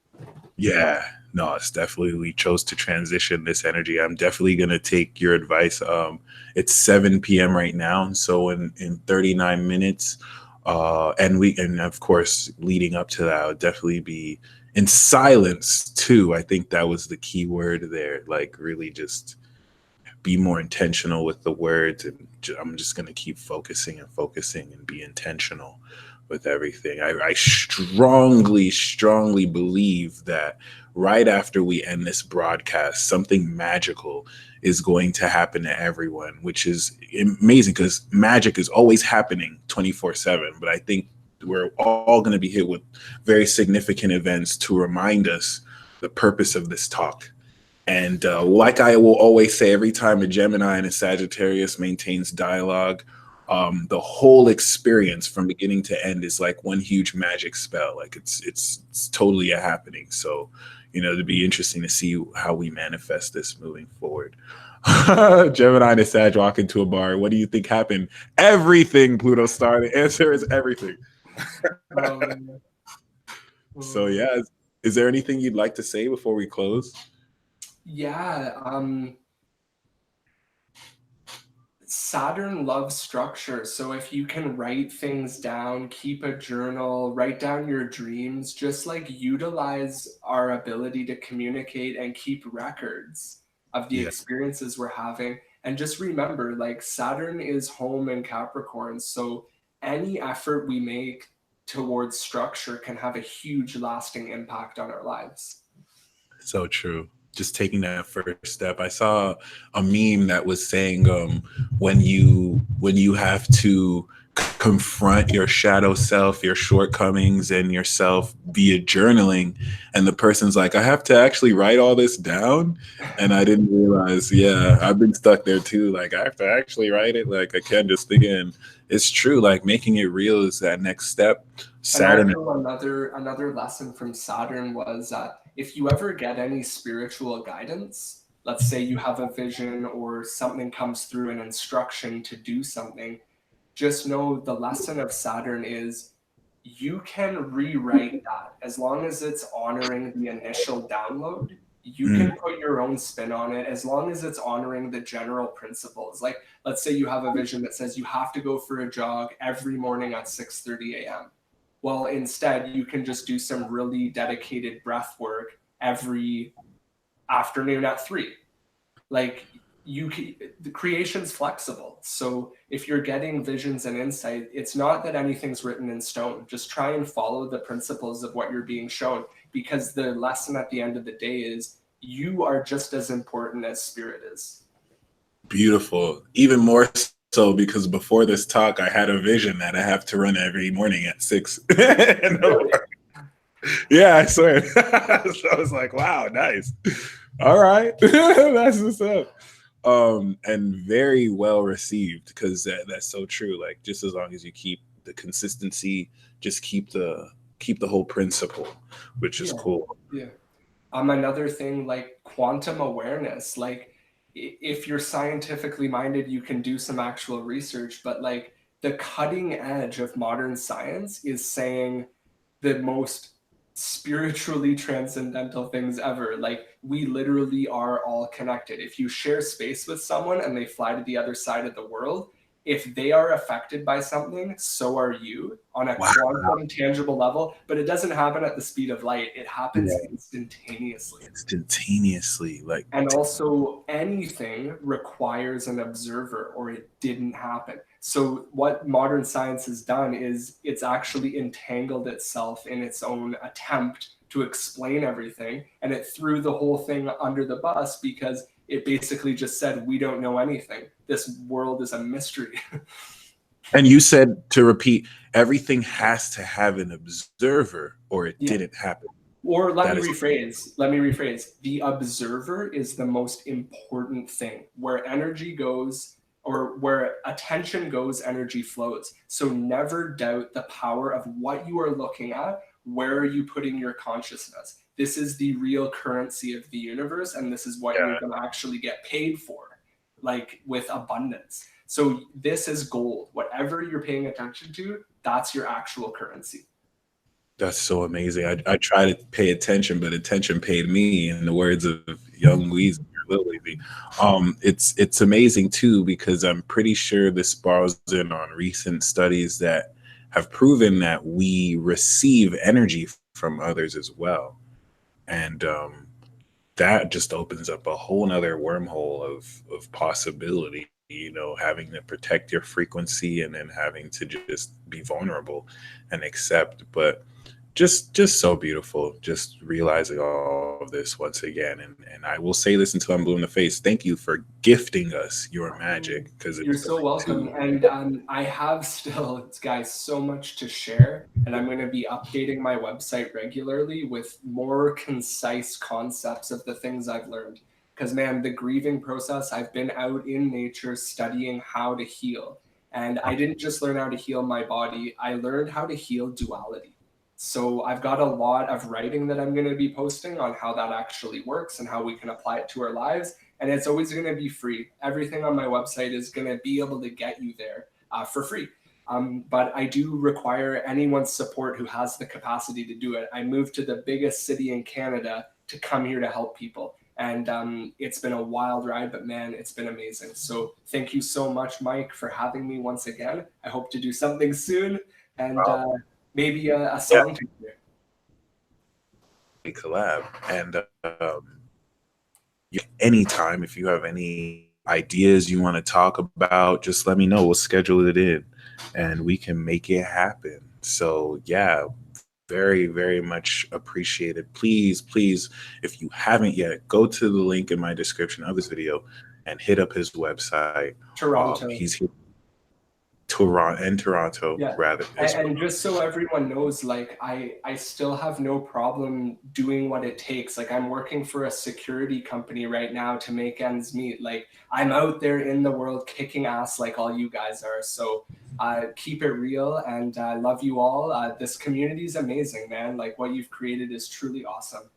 Yeah, no, it's definitely we chose to transition this energy. I'm definitely gonna take your advice. It's 7 p.m. right now, so in 39 minutes, and of course leading up to that, I'll definitely be in silence too. I think that was the key word there. Like really just be more intentional with the words, and I'm just gonna keep focusing and be intentional with everything. I strongly believe that right after we end this broadcast, something magical is going to happen to everyone, which is amazing because magic is always happening 24/7. But I think we're all going to be hit with very significant events to remind us the purpose of this talk. And like I will always say, every time a Gemini and a Sagittarius maintains dialogue, the whole experience from beginning to end is like one huge magic spell. Like it's totally a happening. So, it'd be interesting to see how we manifest this moving forward. Gemini and a Sag walk into a bar. What do you think happened? Everything, Pluto star. The answer is everything. Um, So yeah, is there anything you'd like to say before we close? yeah. Saturn loves structure. So if you can write things down, keep a journal, write down your dreams, just like utilize our ability to communicate and keep records of the Yeah. experiences we're having. And just remember, like Saturn is home in Capricorn. So any effort we make towards structure can have a huge lasting impact on our lives. So true. Just taking that first step. I saw a meme that was saying when you have to confront your shadow self, your shortcomings and yourself via journaling, and the person's like, I have to actually write all this down. And I didn't realize, yeah, I've been stuck there too. Like I have to actually write it. Like I can't just think in. It's true. Like making it real is that next step. And Saturn. also another lesson from Saturn was if you ever get any spiritual guidance, let's say you have a vision or something comes through an instruction to do something, just know the lesson of Saturn is you can rewrite that as long as it's honoring the initial download. You Mm, can put your own spin on it as long as it's honoring the general principles. Like, let's say you have a vision that says you have to go for a jog every morning at 6:30 a.m. Well, instead, you can just do some really dedicated breath work every afternoon at 3. Like the creation's flexible. So if you're getting visions and insight, it's not that anything's written in stone. Just try and follow the principles of what you're being shown, because the lesson at the end of the day is you are just as important as spirit is. beautiful. Even more so because before this talk, I had a vision that I have to run every morning at 6. Really? Yeah, I swear. So I was like, wow, nice. All right. That's what's up. And very well received because that's so true. Like just as long as you keep the consistency, just keep the whole principle, which is Yeah. cool. Yeah. Another thing, like quantum awareness, like if you're scientifically minded, you can do some actual research, but like the cutting edge of modern science is saying the most spiritually transcendental things ever. Like, we literally are all connected. If you share space with someone and they fly to the other side of the world, if they are affected by something, so are you on a Wow. quantum tangible level. But it doesn't happen at the speed of light. It happens instantaneously. Instantaneously, like. And also, anything requires an observer, or it didn't happen. So what modern science has done is it's actually entangled itself in its own attempt to explain everything, and it threw the whole thing under the bus because it basically just said, we don't know anything. This world is a mystery. And you said, to repeat, everything has to have an observer or it didn't happen. Or let me rephrase. The observer is the most important thing. Where energy goes, or where attention goes, energy flows. So never doubt the power of what you are looking at. Where are you putting your consciousness? This is the real currency of the universe, and this is what you're going to actually get paid for, like with abundance. So this is gold. Whatever you're paying attention to, that's your actual currency. That's so amazing. I try to pay attention, but attention paid me, in the words of Young Weezy. It's amazing too, because I'm pretty sure this borrows in on recent studies that have proven that we receive energy from others as well. And that just opens up a whole nother wormhole of possibility, having to protect your frequency and then having to just be vulnerable and accept. But just so beautiful, just realizing all of this once again. And I will say this until I'm blue in the face. Thank you for gifting us your magic, because you're so welcome. And I have still, guys, so much to share, and I'm going to be updating my website regularly with more concise concepts of the things I've learned. Because, man, the grieving process, I've been out in nature studying how to heal. And I didn't just learn how to heal my body, I learned how to heal duality. So I've got a lot of writing that I'm going to be posting on how that actually works and how we can apply it to our lives. And it's always going to be free. Everything on my website is going to be able to get you there for free. But I do require anyone's support who has the capacity to do it. I moved to the biggest city in Canada to come here to help people. And it's been a wild ride, but man, it's been amazing. So thank you so much, Mike, for having me once again. I hope to do something soon. And maybe a song together. Collab. And anytime, if you have any ideas you want to talk about, just let me know. We'll schedule it in and we can make it happen. So yeah, very, very much appreciated. Please, if you haven't yet, go to the link in my description of this video and hit up his website. Toronto. He's here. Toronto, rather. And just so everyone knows, like, I still have no problem doing what it takes. Like, I'm working for a security company right now to make ends meet. Like, I'm out there in the world kicking ass like all you guys are. So keep it real, and I love you all. This community is amazing, man. Like, what you've created is truly awesome.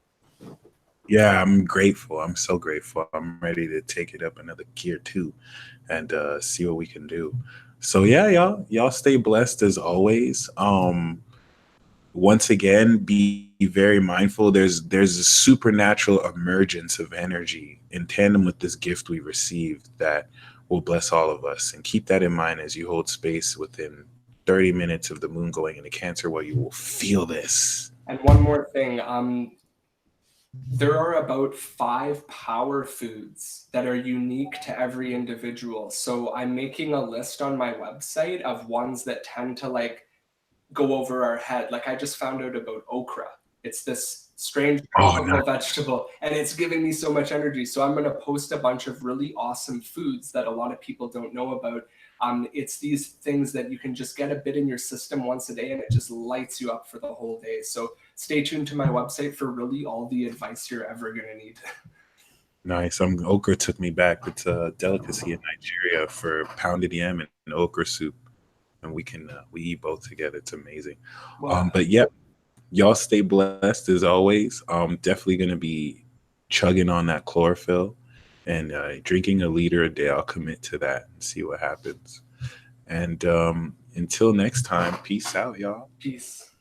Yeah, I'm grateful. I'm so grateful. I'm ready to take it up another gear too and see what we can do. So yeah, y'all stay blessed as always. Once again, be very mindful. There's a supernatural emergence of energy in tandem with this gift we received that will bless all of us. And keep that in mind as you hold space within 30 minutes of the moon going into Cancer, where you will feel this. And one more thing, there are about 5 power foods that are unique to every individual. So I'm making a list on my website of ones that tend to like go over our head. Like, I just found out about okra. It's this strange tropical vegetable, and it's giving me so much energy. So I'm going to post a bunch of really awesome foods that a lot of people don't know about. It's these things that you can just get a bit in your system once a day, and it just lights you up for the whole day. So stay tuned to my website for really all the advice you're ever going to need. Nice. Okra took me back. It's a delicacy in Nigeria for pounded yam and okra soup, and we eat both together. It's amazing. Wow. But yeah, y'all stay blessed as always. Definitely going to be chugging on that chlorophyll and drinking a liter a day. I'll commit to that and see what happens. And until next time, peace out, y'all. Peace.